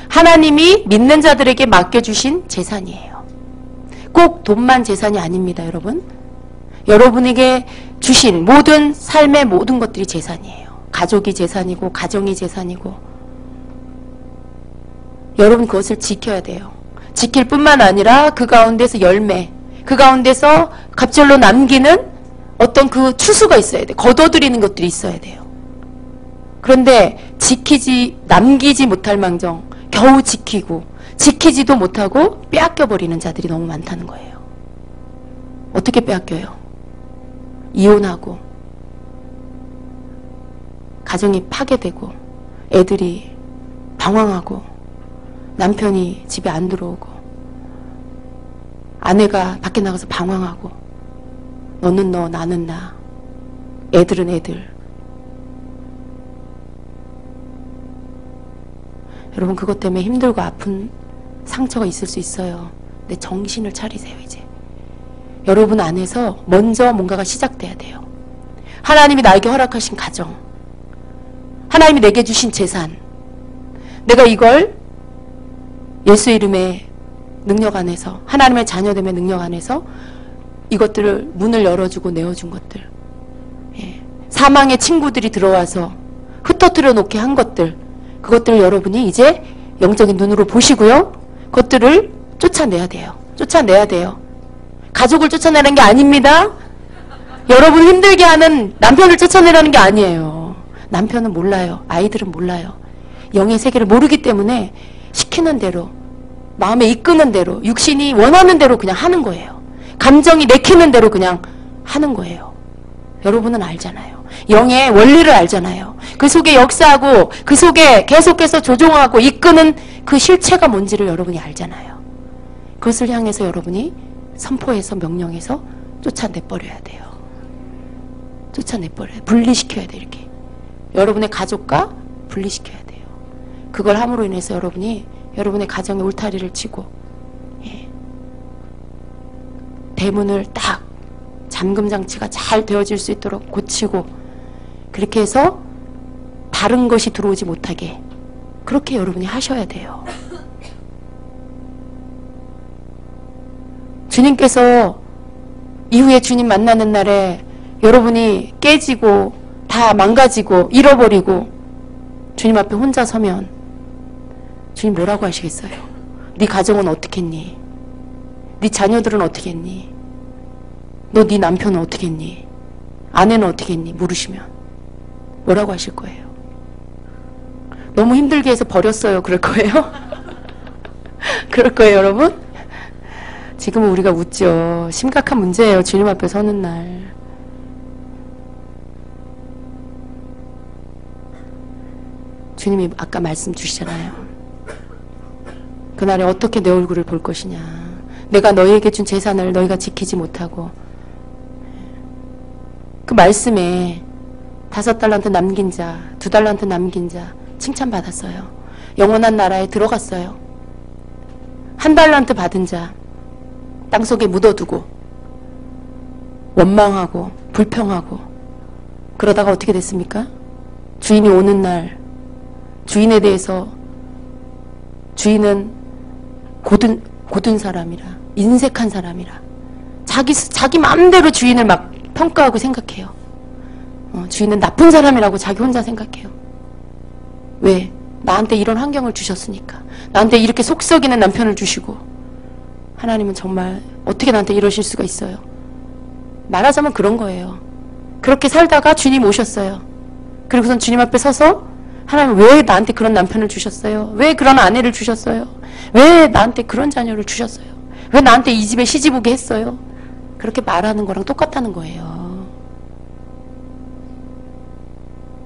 하나님이 믿는 자들에게 맡겨주신 재산이에요. 꼭 돈만 재산이 아닙니다, 여러분. 여러분에게 주신 모든 삶의 모든 것들이 재산이에요. 가족이 재산이고 가정이 재산이고 여러분 그것을 지켜야 돼요. 지킬 뿐만 아니라 그 가운데서 열매, 그 가운데서 갑절로 남기는 어떤 그 추수가 있어야 돼요. 거둬들이는 것들이 있어야 돼요. 그런데 남기지 못할 망정 겨우 지키지도 못하고 빼앗겨버리는 자들이 너무 많다는 거예요. 어떻게 빼앗겨요? 이혼하고 가정이 파괴되고 애들이 방황하고 남편이 집에 안 들어오고 아내가 밖에 나가서 방황하고 너는 너 나는 나 애들은 애들. 여러분 그것 때문에 힘들고 아픈 상처가 있을 수 있어요. 근데 정신을 차리세요. 이제 여러분 안에서 먼저 뭔가가 시작돼야 돼요. 하나님이 나에게 허락하신 가정, 하나님이 내게 주신 재산, 내가 이걸 예수 이름의 능력 안에서, 하나님의 자녀됨의 능력 안에서 이것들을 문을 열어주고 내어준 것들, 사망의 친구들이 들어와서 흩어뜨려 놓게 한 것들, 그것들을 여러분이 이제 영적인 눈으로 보시고요. 그것들을 쫓아내야 돼요. 쫓아내야 돼요. 가족을 쫓아내는 게 아닙니다. 여러분 힘들게 하는 남편을 쫓아내라는 게 아니에요. 남편은 몰라요. 아이들은 몰라요. 영의 세계를 모르기 때문에 시키는 대로, 마음에 이끄는 대로, 육신이 원하는 대로 그냥 하는 거예요. 감정이 내키는 대로 그냥 하는 거예요. 여러분은 알잖아요. 영의 원리를 알잖아요. 그 속에 역사하고 그 속에 계속해서 조종하고 이끄는 그 실체가 뭔지를 여러분이 알잖아요. 그것을 향해서 여러분이 선포해서 명령해서 쫓아내버려야 돼요. 쫓아내버려요. 분리시켜야 돼요. 이렇게 여러분의 가족과 분리시켜야 돼요. 그걸 함으로 인해서 여러분이 여러분의 가정의 울타리를 치고 대문을 딱 잠금장치가 잘 되어질 수 있도록 고치고, 그렇게 해서 다른 것이 들어오지 못하게 그렇게 여러분이 하셔야 돼요. 주님께서 이후에 주님 만나는 날에 여러분이 깨지고 다 망가지고 잃어버리고 주님 앞에 혼자 서면 주님 뭐라고 하시겠어요? 네 가정은 어떻게 했니? 네 자녀들은 어떻게 했니? 너 네 남편은 어떻게 했니? 아내는 어떻게 했니? 물으시면 뭐라고 하실 거예요? 너무 힘들게 해서 버렸어요. 그럴 거예요? 그럴 거예요, 여러분? 지금은 우리가 웃죠. 심각한 문제예요. 주님 앞에 서는 날. 주님이 아까 말씀 주시잖아요. 그날에 어떻게 내 얼굴을 볼 것이냐. 내가 너희에게 준 재산을 너희가 지키지 못하고. 그 말씀에 5달란트 남긴 자, 2달란트 남긴 자 칭찬받았어요. 영원한 나라에 들어갔어요. 1달란트 받은 자 땅속에 묻어두고 원망하고 불평하고 그러다가 어떻게 됐습니까? 주인이 오는 날 주인에 대해서, 주인은 고든 사람이라, 인색한 사람이라, 자기 마음대로 주인을 막 평가하고 생각해요. 주인은 나쁜 사람이라고 자기 혼자 생각해요. 왜? 나한테 이런 환경을 주셨으니까. 나한테 이렇게 속 썩이는 남편을 주시고. 하나님은 정말 어떻게 나한테 이러실 수가 있어요? 말하자면 그런 거예요. 그렇게 살다가 주님 오셨어요. 그리고선 주님 앞에 서서 하나님 왜 나한테 그런 남편을 주셨어요? 왜 그런 아내를 주셨어요? 왜 나한테 그런 자녀를 주셨어요? 왜 나한테 이 집에 시집 오게 했어요? 그렇게 말하는 거랑 똑같다는 거예요.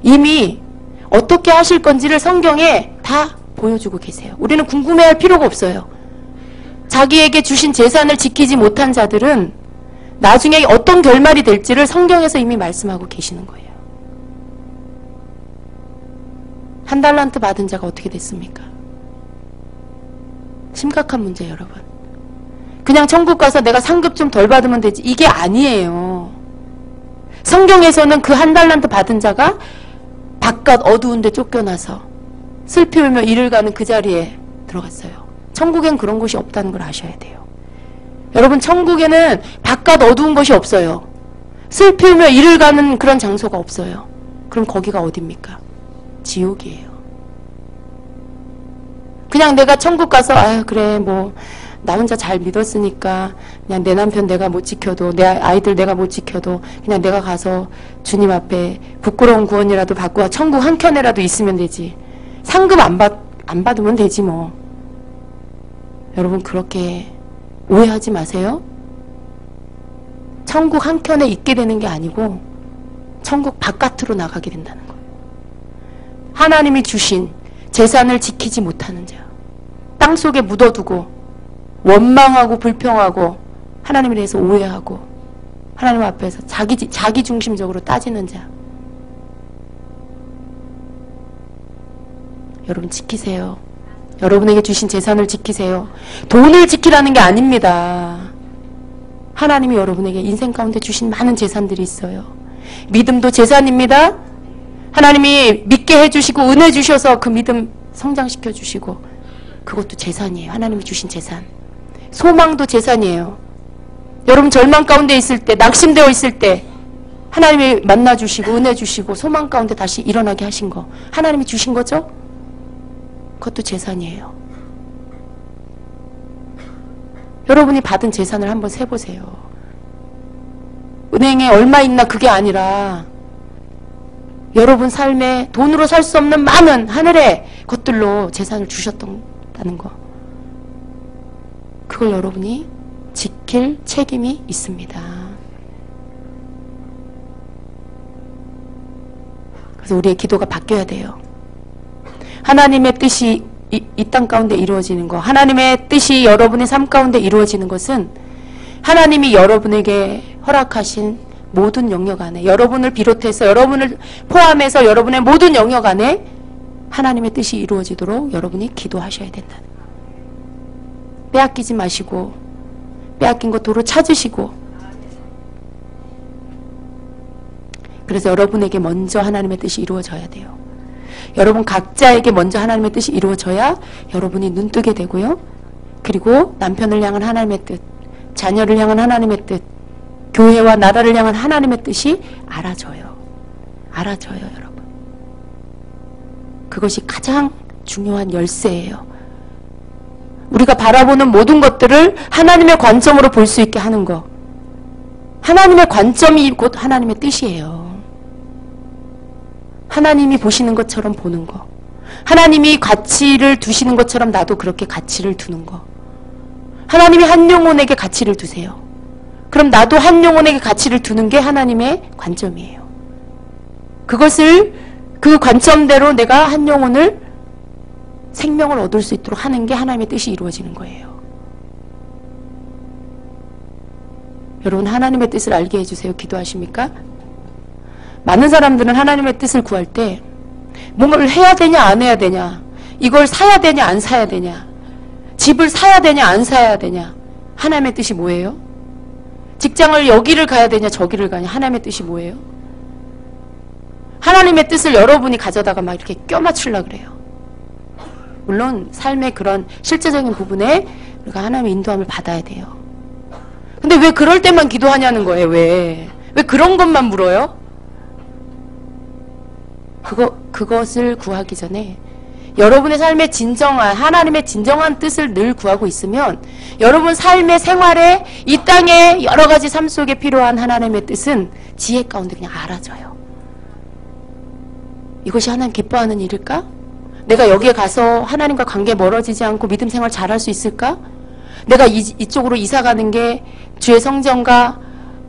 이미 어떻게 하실 건지를 성경에 다 보여주고 계세요. 우리는 궁금해할 필요가 없어요. 자기에게 주신 재산을 지키지 못한 자들은 나중에 어떤 결말이 될지를 성경에서 이미 말씀하고 계시는 거예요. 1달란트 받은 자가 어떻게 됐습니까? 심각한 문제예요, 여러분. 그냥 천국 가서 내가 상급 좀 덜 받으면 되지, 이게 아니에요. 성경에서는 그 1달란트 받은 자가 바깥 어두운 데 쫓겨나서 슬피 울며 이를 가는 그 자리에 들어갔어요. 천국엔 그런 곳이 없다는 걸 아셔야 돼요. 여러분, 천국에는 바깥 어두운 것이 없어요. 슬피 울며 이를 가는 그런 장소가 없어요. 그럼 거기가 어딥니까? 지옥이에요. 그냥 내가 천국 가서 그래 뭐 나 혼자 잘 믿었으니까 그냥 내 남편 내가 못 지켜도, 내 아이들 내가 못 지켜도 그냥 내가 가서 주님 앞에 부끄러운 구원이라도 받고 천국 한 켠에라도 있으면 되지. 상급 안 받으면 되지 뭐. 여러분 그렇게 오해하지 마세요. 천국 한 켠에 있게 되는 게 아니고 천국 바깥으로 나가게 된다는 거예요. 하나님이 주신 재산을 지키지 못하는 자, 땅속에 묻어두고 원망하고 불평하고 하나님에 대해서 오해하고 하나님 앞에서 자기 중심적으로 따지는 자, 여러분 지키세요. 여러분에게 주신 재산을 지키세요. 돈을 지키라는 게 아닙니다. 하나님이 여러분에게 인생 가운데 주신 많은 재산들이 있어요. 믿음도 재산입니다. 하나님이 믿게 해주시고 은혜 주셔서 그 믿음 성장시켜 주시고 그것도 재산이에요. 하나님이 주신 재산. 소망도 재산이에요. 여러분 절망 가운데 있을 때, 낙심되어 있을 때 하나님이 만나 주시고 은혜 주시고 소망 가운데 다시 일어나게 하신 거 하나님이 주신 거죠? 그것도 재산이에요. 여러분이 받은 재산을 한번 세보세요. 은행에 얼마 있나 그게 아니라 여러분 삶에 돈으로 살 수 없는 많은 하늘의 것들로 재산을 주셨다는 거, 그걸 여러분이 지킬 책임이 있습니다. 그래서 우리의 기도가 바뀌어야 돼요. 하나님의 뜻이 이 땅 가운데 이루어지는 거, 하나님의 뜻이 여러분의 삶 가운데 이루어지는 것은 하나님이 여러분에게 허락하신 모든 영역 안에, 여러분을 비롯해서 여러분을 포함해서 여러분의 모든 영역 안에 하나님의 뜻이 이루어지도록 여러분이 기도하셔야 된다는 거예요. 빼앗기지 마시고 빼앗긴 것 도로 찾으시고, 그래서 여러분에게 먼저 하나님의 뜻이 이루어져야 돼요. 여러분 각자에게 먼저 하나님의 뜻이 이루어져야 여러분이 눈뜨게 되고요. 그리고 남편을 향한 하나님의 뜻, 자녀를 향한 하나님의 뜻, 교회와 나라를 향한 하나님의 뜻이 알아져요. 알아져요, 여러분. 그것이 가장 중요한 열쇠예요. 우리가 바라보는 모든 것들을 하나님의 관점으로 볼 수 있게 하는 거. 하나님의 관점이 곧 하나님의 뜻이에요. 하나님이 보시는 것처럼 보는 거. 하나님이 가치를 두시는 것처럼 나도 그렇게 가치를 두는 거. 하나님이 한 영혼에게 가치를 두세요. 그럼 나도 한 영혼에게 가치를 두는 게 하나님의 관점이에요. 그것을 그 관점대로 내가 한 영혼을 생명을 얻을 수 있도록 하는 게 하나님의 뜻이 이루어지는 거예요. 여러분 하나님의 뜻을 알게 해주세요. 기도하십니까? 많은 사람들은 하나님의 뜻을 구할 때 뭔가를 해야 되냐 안 해야 되냐, 이걸 사야 되냐 안 사야 되냐, 집을 사야 되냐 안 사야 되냐. 하나님의 뜻이 뭐예요? 직장을 여기를 가야 되냐 저기를 가냐. 하나님의 뜻이 뭐예요? 하나님의 뜻을 여러분이 가져다가 막 이렇게 껴맞추려고 그래요. 물론 삶의 그런 실제적인 부분에 우리가 하나님의 인도함을 받아야 돼요. 근데 왜 그럴 때만 기도하냐는 거예요. 왜 그런 것만 물어요? 그것을 구하기 전에 여러분의 삶의 진정한, 하나님의 진정한 뜻을 늘 구하고 있으면 여러분 삶의 생활에, 이 땅의 여러 가지 삶 속에 필요한 하나님의 뜻은 지혜 가운데 그냥 알아져요. 이것이 하나님 기뻐하는 일일까? 내가 여기에 가서 하나님과 관계 멀어지지 않고 믿음 생활 잘할 수 있을까? 내가 이쪽으로 이사 가는 게 주의 성전과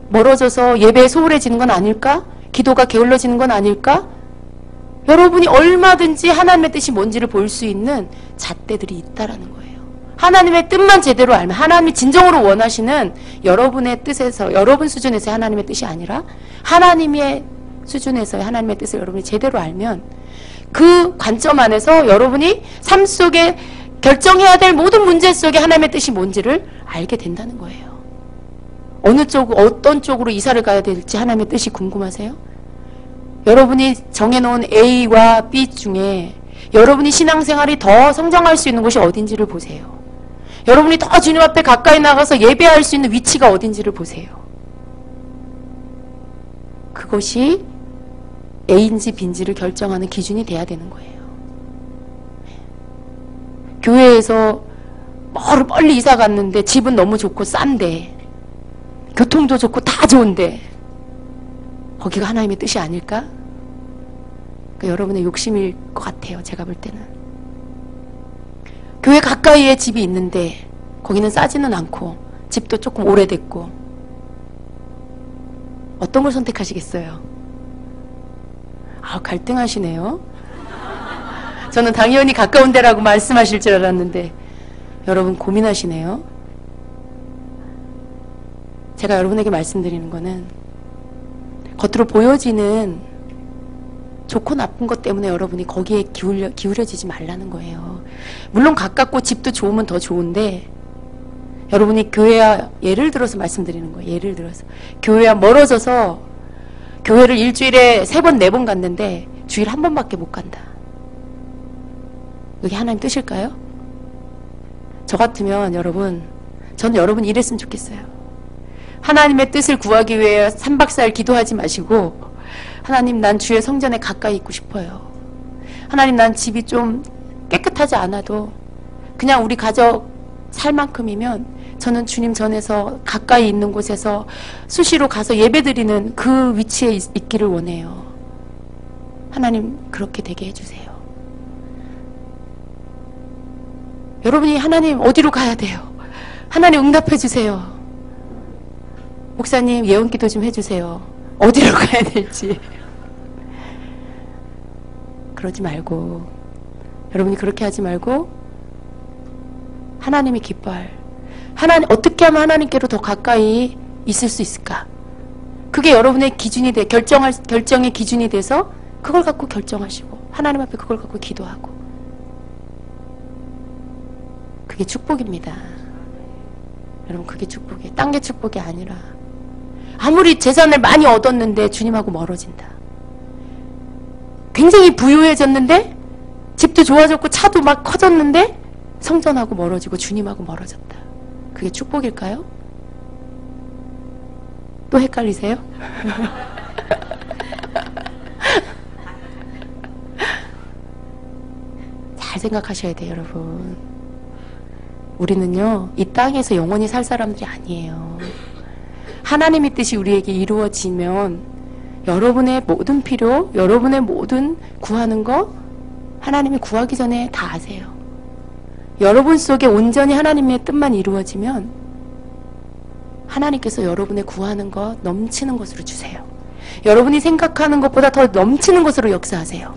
멀어져서 예배에 소홀해지는 건 아닐까? 기도가 게을러지는 건 아닐까? 여러분이 얼마든지 하나님의 뜻이 뭔지를 볼 수 있는 잣대들이 있다라는 거예요. 하나님의 뜻만 제대로 알면, 하나님이 진정으로 원하시는 여러분의 뜻에서, 여러분 수준에서의 하나님의 뜻이 아니라 하나님의 수준에서의 하나님의 뜻을 여러분이 제대로 알면 그 관점 안에서 여러분이 삶 속에 결정해야 될 모든 문제 속에 하나님의 뜻이 뭔지를 알게 된다는 거예요. 어떤 쪽으로 이사를 가야 될지 하나님의 뜻이 궁금하세요? 여러분이 정해놓은 A와 B 중에 여러분이 신앙생활이 더 성장할 수 있는 곳이 어딘지를 보세요. 여러분이 더 주님 앞에 가까이 나가서 예배할 수 있는 위치가 어딘지를 보세요. 그것이 A인지 B인지를 결정하는 기준이 돼야 되는 거예요. 교회에서 멀리 이사 갔는데 집은 너무 좋고 싼데 교통도 좋고 다 좋은데 거기가 하나님의 뜻이 아닐까? 그러니까 여러분의 욕심일 것 같아요. 제가 볼 때는. 교회 가까이에 집이 있는데 거기는 싸지는 않고 집도 조금 오래됐고 어떤 걸 선택하시겠어요? 아, 갈등하시네요. 저는 당연히 가까운 데라고 말씀하실 줄 알았는데 여러분 고민하시네요. 제가 여러분에게 말씀드리는 거는 겉으로 보여지는 좋고 나쁜 것 때문에 여러분이 거기에 기울여지지 말라는 거예요. 물론 가깝고 집도 좋으면 더 좋은데 여러분이 교회와 예를 들어서 말씀드리는 거예요. 예를 들어서 교회와 멀어져서 교회를 일주일에 3번, 4번 갔는데 주일 1번밖에 못 간다. 이게 하나님 뜻일까요? 저 같으면 저는 여러분 이랬으면 좋겠어요. 하나님의 뜻을 구하기 위해 3박 4일 기도하지 마시고 하나님, 난 주의 성전에 가까이 있고 싶어요. 하나님, 난 집이 좀 깨끗하지 않아도 그냥 우리 가족 살 만큼이면 저는 주님 전에서 가까이 있는 곳에서 수시로 가서 예배드리는 그 위치에 있기를 원해요. 하나님, 그렇게 되게 해주세요. 여러분이 하나님 어디로 가야 돼요? 하나님 응답해 주세요. 목사님 예언기도 좀 해주세요. 어디로 가야 될지. 그러지 말고, 여러분이 그렇게 하지 말고 하나님이 기뻐할, 어떻게 하면 하나님께로 더 가까이 있을 수 있을까? 그게 여러분의 기준이 결정의 기준이 돼서 그걸 갖고 결정하시고 하나님 앞에 그걸 갖고 기도하고, 그게 축복입니다. 여러분, 그게 축복이에요. 딴 게 축복이 아니라 아무리 재산을 많이 얻었는데 주님하고 멀어진다. 굉장히 부유해졌는데 집도 좋아졌고 차도 막 커졌는데 성전하고 멀어지고 주님하고 멀어졌다. 그게 축복일까요? 또 헷갈리세요? 잘 생각하셔야 돼요, 여러분. 우리는요, 이 땅에서 영원히 살 사람들이 아니에요. 하나님의 뜻이 우리에게 이루어지면 여러분의 모든 필요, 여러분의 모든 구하는 거 하나님이 구하기 전에 다 아세요. 여러분 속에 온전히 하나님의 뜻만 이루어지면 하나님께서 여러분의 구하는 것 넘치는 것으로 주세요. 여러분이 생각하는 것보다 더 넘치는 것으로 역사하세요.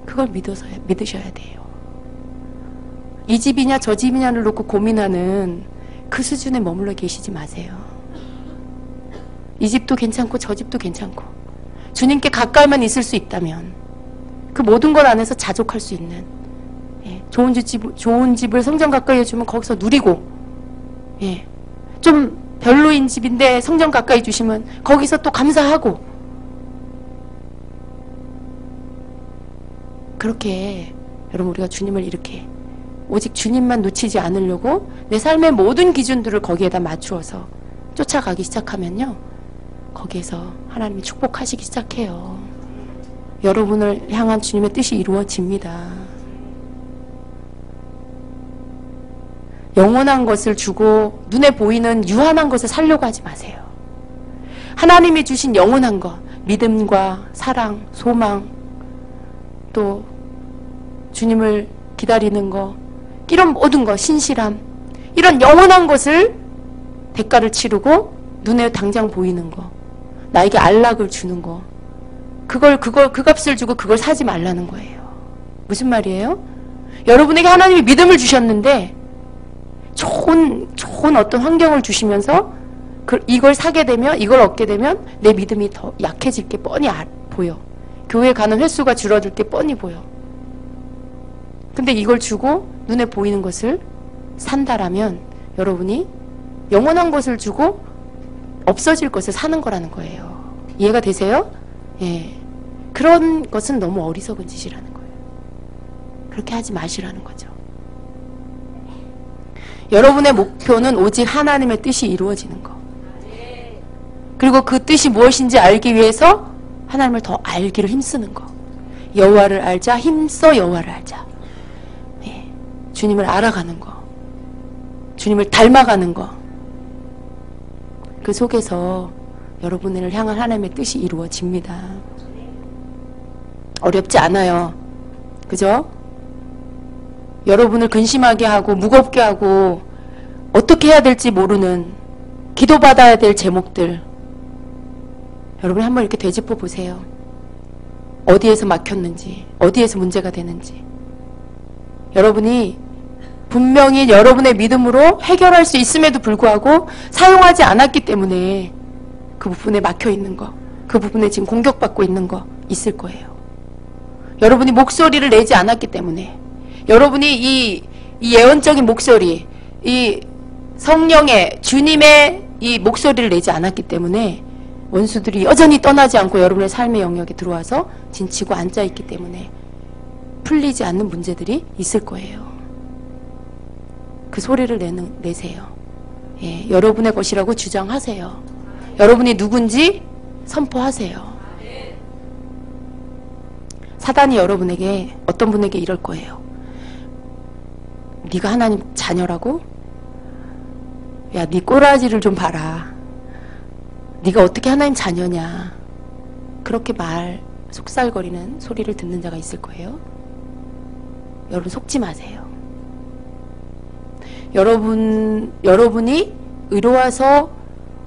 그걸 믿으셔야 돼요. 이 집이냐 저 집이냐를 놓고 고민하는 그 수준에 머물러 계시지 마세요. 이 집도 괜찮고 저 집도 괜찮고 주님께 가까이만 있을 수 있다면 그 모든 것 안에서 자족할 수 있는, 좋은 집을 성전 가까이 해주면 거기서 누리고, 좀 별로인 집인데 성전 가까이 주시면 거기서 또 감사하고, 그렇게 여러분 우리가 주님을 이렇게 오직 주님만 놓치지 않으려고 내 삶의 모든 기준들을 거기에다 맞추어서 쫓아가기 시작하면요, 거기에서 하나님이 축복하시기 시작해요. 여러분을 향한 주님의 뜻이 이루어집니다. 영원한 것을 주고 눈에 보이는 유한한 것을 살려고 하지 마세요. 하나님이 주신 영원한 것, 믿음과 사랑, 소망, 또 주님을 기다리는 것, 이런 모든 것, 신실함, 이런 영원한 것을 대가를 치르고 눈에 당장 보이는 거, 나에게 안락을 주는 거, 그 값을 주고 그걸 사지 말라는 거예요. 무슨 말이에요? 여러분에게 하나님이 믿음을 주셨는데 좋은 어떤 환경을 주시면서 이걸 사게 되면, 이걸 얻게 되면 내 믿음이 더 약해질 게 뻔히 보여. 교회 가는 횟수가 줄어들 때 뻔히 보여. 근데 이걸 주고 눈에 보이는 것을 산다라면 여러분이 영원한 것을 주고 없어질 것을 사는 거라는 거예요. 이해가 되세요? 예. 그런 것은 너무 어리석은 짓이라는 거예요. 그렇게 하지 마시라는 거죠. 여러분의 목표는 오직 하나님의 뜻이 이루어지는 거. 그리고 그 뜻이 무엇인지 알기 위해서 하나님을 더 알기를 힘쓰는 거. 여호와를 알자, 힘써 여호와를 알자. 예. 주님을 알아가는 거. 주님을 닮아가는 거. 그 속에서 여러분을 향한 하나님의 뜻이 이루어집니다. 어렵지 않아요. 그죠? 여러분을 근심하게 하고 무겁게 하고 어떻게 해야 될지 모르는 기도받아야 될 제목들, 여러분이 한번 이렇게 되짚어 보세요. 어디에서 막혔는지, 어디에서 문제가 되는지. 여러분이 분명히 여러분의 믿음으로 해결할 수 있음에도 불구하고 사용하지 않았기 때문에 그 부분에 막혀 있는 거, 그 부분에 지금 공격받고 있는 거 있을 거예요. 여러분이 목소리를 내지 않았기 때문에, 여러분이 이 예언적인 목소리, 이 성령의 주님의 이 목소리를 내지 않았기 때문에 원수들이 여전히 떠나지 않고 여러분의 삶의 영역에 들어와서 진치고 앉아있기 때문에 풀리지 않는 문제들이 있을 거예요. 그 소리를 내세요. 예, 여러분의 것이라고 주장하세요. 여러분이 누군지 선포하세요. 사단이 여러분에게, 어떤 분에게 이럴 거예요. 네가 하나님 자녀라고? 야, 네 꼬라지를 좀 봐라. 네가 어떻게 하나님 자녀냐. 그렇게 속살거리는 소리를 듣는 자가 있을 거예요. 여러분 속지 마세요. 여러분이 의로와서,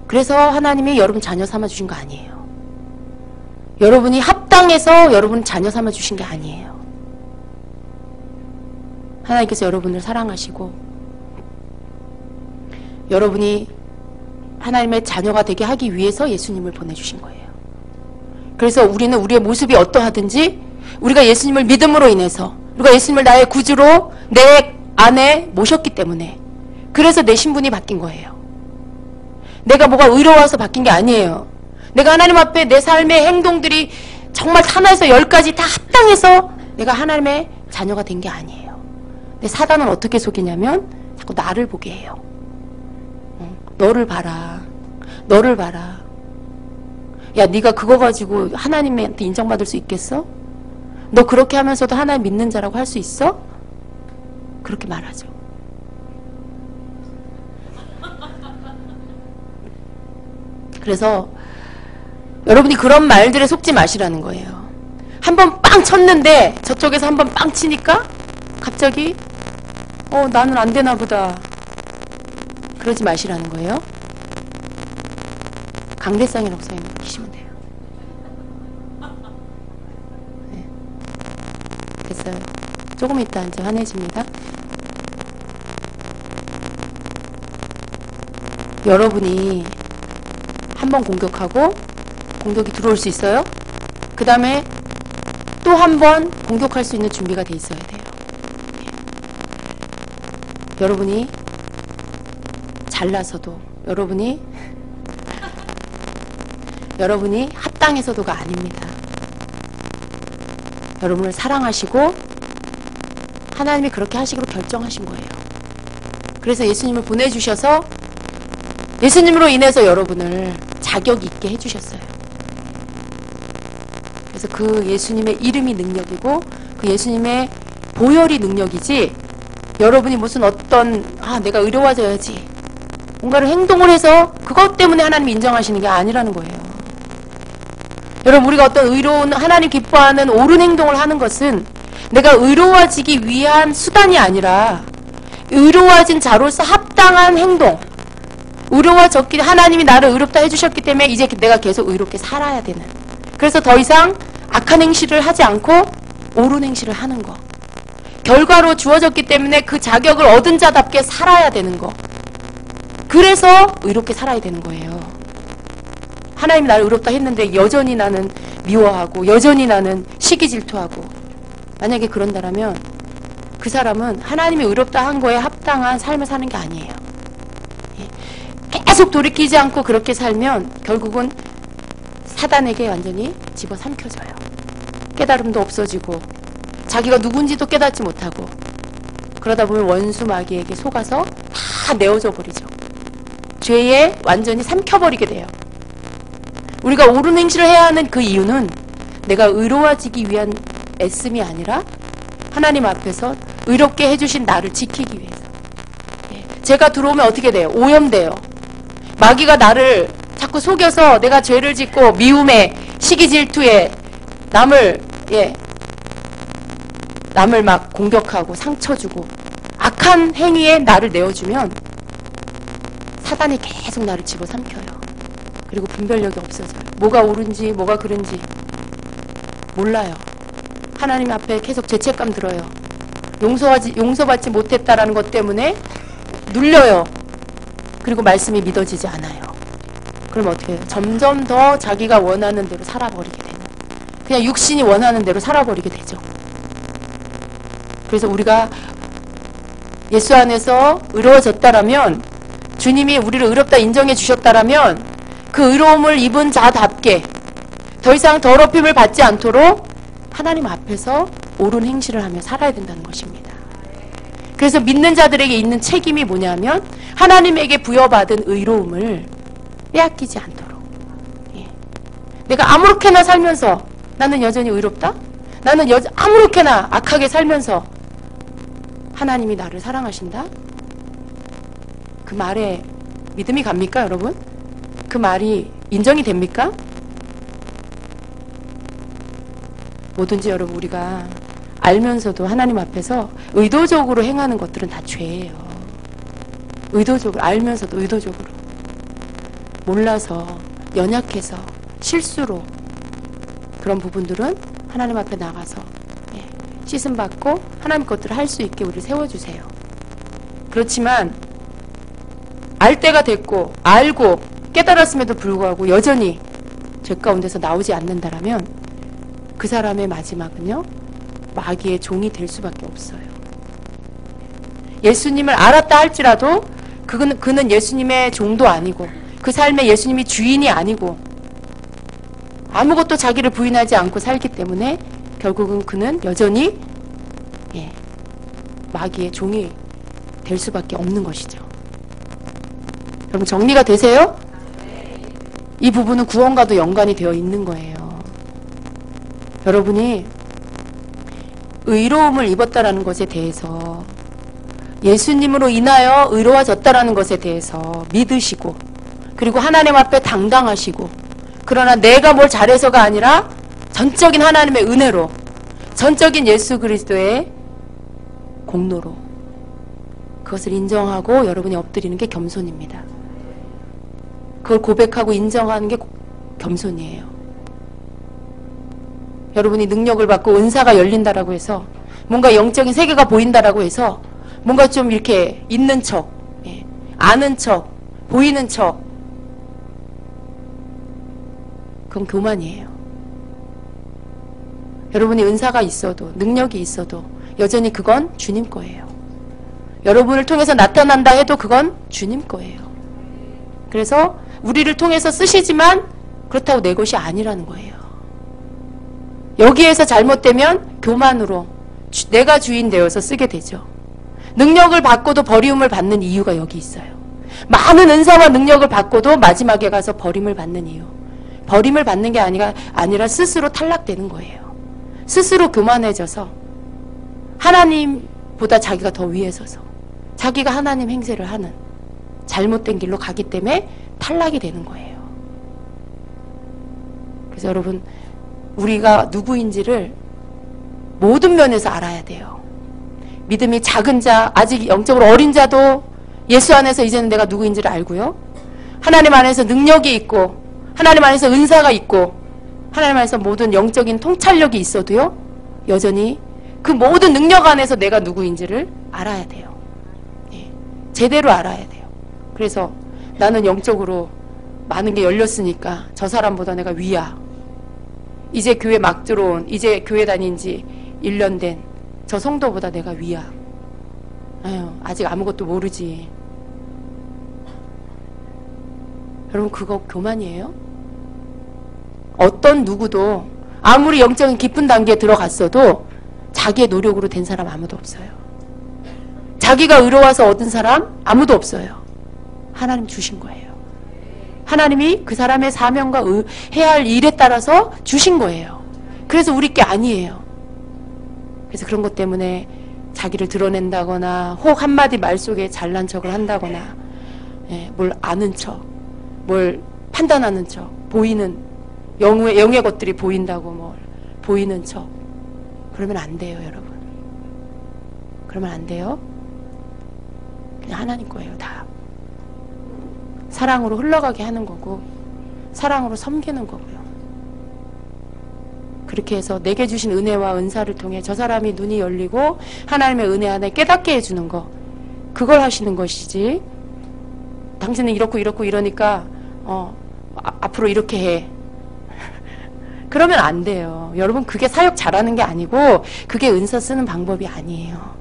그래서 하나님이 여러분 자녀 삼아 주신 거 아니에요. 여러분이 합당해서 여러분 자녀 삼아 주신 게 아니에요. 하나님께서 여러분을 사랑하시고 여러분이 하나님의 자녀가 되게 하기 위해서 예수님을 보내주신 거예요. 그래서 우리는 우리의 모습이 어떠하든지 우리가 예수님을 믿음으로 인해서, 우리가 예수님을 나의 구주로 내 안에 모셨기 때문에, 그래서 내 신분이 바뀐 거예요. 내가 뭐가 의로워서 바뀐 게 아니에요. 내가 하나님 앞에 내 삶의 행동들이 정말 하나에서 10까지 다 합당해서 내가 하나님의 자녀가 된 게 아니에요. 근데 사단은 어떻게 속이냐면 자꾸 나를 보게 해요. 너를 봐라. 너를 봐라. 야, 네가 그거 가지고 하나님한테 인정받을 수 있겠어? 너 그렇게 하면서도 하나님 믿는 자라고 할 수 있어? 그렇게 말하죠. 그래서 여러분이 그런 말들에 속지 마시라는 거예요. 한번 빵 쳤는데 저쪽에서 한번 빵 치니까 갑자기 나는 안 되나 보다. 그러지 마시라는 거예요. 강대상의 목사님 계시면 돼요. 네. 됐어요. 조금 있다 이제 환해집니다. 여러분이 한번 공격하고 공격이 들어올 수 있어요. 그 다음에 또 한 번 공격할 수 있는 준비가 돼 있어야 돼요. 여러분이 잘나서도, 여러분이 합당해서도가 아닙니다. 여러분을 사랑하시고 하나님이 그렇게 하시기로 결정하신 거예요. 그래서 예수님을 보내주셔서 예수님으로 인해서 여러분을 자격 있게 해주셨어요. 그래서 그 예수님의 이름이 능력이고 그 예수님의 보혈이 능력이지, 여러분이 무슨 내가 의로워져야지 뭔가를 행동을 해서 그것 때문에 하나님이 인정하시는 게 아니라는 거예요. 여러분, 우리가 어떤 의로운, 하나님 기뻐하는 옳은 행동을 하는 것은 내가 의로워지기 위한 수단이 아니라 의로워진 자로서 합당한 행동, 의로워졌기, 하나님이 나를 의롭다 해주셨기 때문에 이제 내가 계속 의롭게 살아야 되는, 그래서 더 이상 악한 행실을 하지 않고 옳은 행실을 하는 거, 결과로 주어졌기 때문에 그 자격을 얻은 자답게 살아야 되는 거, 그래서 의롭게 살아야 되는 거예요. 하나님이 나를 의롭다 했는데 여전히 나는 미워하고 여전히 나는 시기 질투하고, 만약에 그런다면 그 사람은 하나님이 의롭다 한 거에 합당한 삶을 사는 게 아니에요. 계속 돌이키지 않고 그렇게 살면 결국은 사단에게 완전히 집어삼켜져요. 깨달음도 없어지고 자기가 누군지도 깨닫지 못하고, 그러다 보면 원수 마귀에게 속아서 다 내어져 버리죠. 죄에 완전히 삼켜버리게 돼요. 우리가 옳은 행실을 해야 하는 그 이유는 내가 의로워지기 위한 애씀이 아니라 하나님 앞에서 의롭게 해주신 나를 지키기 위해서, 죄가 들어오면 어떻게 돼요? 오염돼요. 마귀가 나를 자꾸 속여서 내가 죄를 짓고 미움에, 시기 질투에 남을 막 공격하고 상처 주고 악한 행위에 나를 내어주면 사단이 계속 나를 집어삼켜요. 그리고 분별력이 없어져요. 뭐가 옳은지 뭐가 그른지 몰라요. 하나님 앞에 계속 죄책감 들어요. 용서받지 못했다라는 것 때문에 눌려요. 그리고 말씀이 믿어지지 않아요. 그럼 어떻게 해요? 점점 더 자기가 원하는 대로 살아버리게 되는, 그냥 육신이 원하는 대로 살아버리게 되죠. 그래서 우리가 예수 안에서 의로워졌다라면, 주님이 우리를 의롭다 인정해 주셨다라면 그 의로움을 입은 자답게 더 이상 더럽힘을 받지 않도록 하나님 앞에서 옳은 행실을 하며 살아야 된다는 것입니다. 그래서 믿는 자들에게 있는 책임이 뭐냐면 하나님에게 부여받은 의로움을 빼앗기지 않도록. 내가 아무렇게나 살면서 나는 여전히 의롭다? 나는 아무렇게나 악하게 살면서 하나님이 나를 사랑하신다? 그 말에 믿음이 갑니까, 여러분? 그 말이 인정이 됩니까? 뭐든지 여러분, 우리가 알면서도 하나님 앞에서 의도적으로 행하는 것들은 다 죄예요. 의도적으로, 알면서도 의도적으로. 몰라서, 연약해서, 실수로 그런 부분들은 하나님 앞에 나가서 씻음받고 하나님 것들을 할 수 있게 우리를 세워주세요. 그렇지만 알 때가 됐고 알고 깨달았음에도 불구하고 여전히 죄 가운데서 나오지 않는다라면 그 사람의 마지막은요, 마귀의 종이 될 수밖에 없어요. 예수님을 알았다 할지라도 그는 예수님의 종도 아니고 그 삶에 예수님이 주인이 아니고 아무것도 자기를 부인하지 않고 살기 때문에 결국은 그는 여전히 마귀의 종이 될 수밖에 없는 것이죠. 여러분, 정리가 되세요? 이 부분은 구원과도 연관이 되어 있는 거예요. 여러분이 의로움을 입었다라는 것에 대해서, 예수님으로 인하여 의로워졌다라는 것에 대해서 믿으시고, 그리고 하나님 앞에 당당하시고, 그러나 내가 뭘 잘해서가 아니라 전적인 하나님의 은혜로, 전적인 예수 그리스도의 공로로 그것을 인정하고 여러분이 엎드리는 게 겸손입니다. 그걸 고백하고 인정하는 게 겸손이에요. 여러분이 능력을 받고 은사가 열린다라고 해서, 뭔가 영적인 세계가 보인다라고 해서 뭔가 좀 이렇게 있는 척, 아는 척, 보이는 척, 그건 교만이에요. 여러분이 은사가 있어도, 능력이 있어도 여전히 그건 주님 거예요. 여러분을 통해서 나타난다 해도 그건 주님 거예요. 그래서 우리를 통해서 쓰시지만 그렇다고 내 것이 아니라는 거예요. 여기에서 잘못되면 교만으로 내가 주인 되어서 쓰게 되죠. 능력을 받고도 버리움을 받는 이유가 여기 있어요. 많은 은사와 능력을 받고도 마지막에 가서 버림을 받는 이유. 버림을 받는 게 아니라 스스로 탈락되는 거예요. 스스로 교만해져서 하나님보다 자기가 더 위에 서서 자기가 하나님 행세를 하는 잘못된 길로 가기 때문에 탈락이 되는 거예요. 그래서 여러분, 우리가 누구인지를 모든 면에서 알아야 돼요. 믿음이 작은 자, 아직 영적으로 어린 자도 예수 안에서 이제는 내가 누구인지를 알고요. 하나님 안에서 능력이 있고, 하나님 안에서 은사가 있고, 하나님 안에서 모든 영적인 통찰력이 있어도요, 여전히 그 모든 능력 안에서 내가 누구인지를 알아야 돼요. 제대로 알아야 돼요. 그래서 나는 영적으로 많은 게 열렸으니까 저 사람보다 내가 위야. 이제 교회 막 들어온, 이제 교회 다닌 지 1년 된 저 성도보다 내가 위야. 아직 아무것도 모르지. 여러분, 그거 교만이에요? 어떤 누구도 아무리 영적인 깊은 단계에 들어갔어도 자기의 노력으로 된 사람 아무도 없어요. 자기가 의로워서 얻은 사람 아무도 없어요. 하나님 주신 거예요. 하나님이 그 사람의 사명과 해야 할 일에 따라서 주신 거예요. 그래서 우리 게 아니에요. 그래서 그런 것 때문에 자기를 드러낸다거나 혹 한마디 말 속에 잘난 척을 한다거나 뭘 아는 척, 뭘 판단하는 척, 보이는 영의 것들이 보인다고 뭘 보이는 척, 그러면 안 돼요, 여러분. 그러면 안 돼요. 그냥 하나님 거예요, 다. 사랑으로 흘러가게 하는 거고 사랑으로 섬기는 거고요. 그렇게 해서 내게 주신 은혜와 은사를 통해 저 사람이 눈이 열리고 하나님의 은혜 안에 깨닫게 해주는 거, 그걸 하시는 것이지, 당신은 이렇고 이러니까 앞으로 이렇게 해. 그러면 안 돼요. 여러분, 그게 사역 잘하는 게 아니고 그게 은사 쓰는 방법이 아니에요.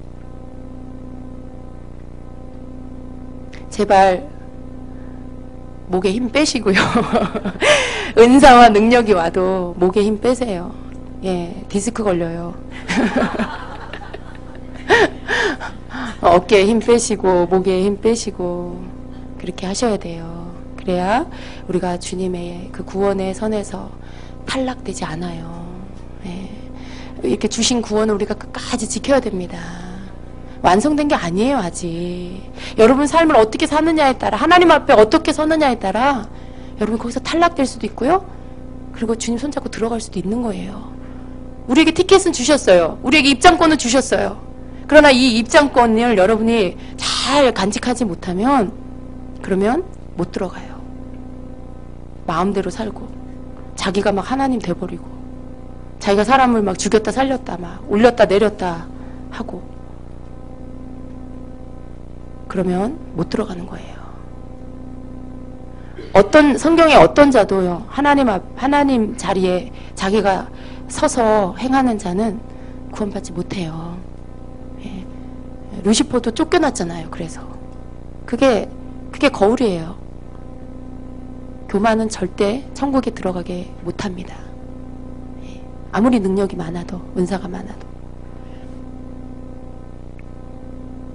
제발 목에 힘 빼시고요. 은사와 능력이 와도 목에 힘 빼세요. 예, 디스크 걸려요. 어깨에 힘 빼시고 목에 힘 빼시고 그렇게 하셔야 돼요. 그래야 우리가 주님의 그 구원의 선에서 탈락되지 않아요. 예. 이렇게 주신 구원을 우리가 끝까지 지켜야 됩니다. 완성된 게 아니에요, 아직. 여러분 삶을 어떻게 사느냐에 따라, 하나님 앞에 어떻게 서느냐에 따라 여러분 거기서 탈락될 수도 있고요, 그리고 주님 손잡고 들어갈 수도 있는 거예요. 우리에게 티켓은 주셨어요. 우리에게 입장권은 주셨어요. 그러나 이 입장권을 여러분이 잘 간직하지 못하면 그러면 못 들어가요. 마음대로 살고 자기가 막 하나님 돼버리고 자기가 사람을 막 죽였다 살렸다 막 올렸다 내렸다 하고 그러면 못 들어가는 거예요. 어떤 성경에 어떤 자도요, 하나님 자리에 자기가 서서 행하는 자는 구원받지 못해요. 예. 루시퍼도 쫓겨났잖아요. 그래서 그게 거울이에요. 교만은 절대 천국에 들어가게 못합니다. 예. 아무리 능력이 많아도, 은사가 많아도.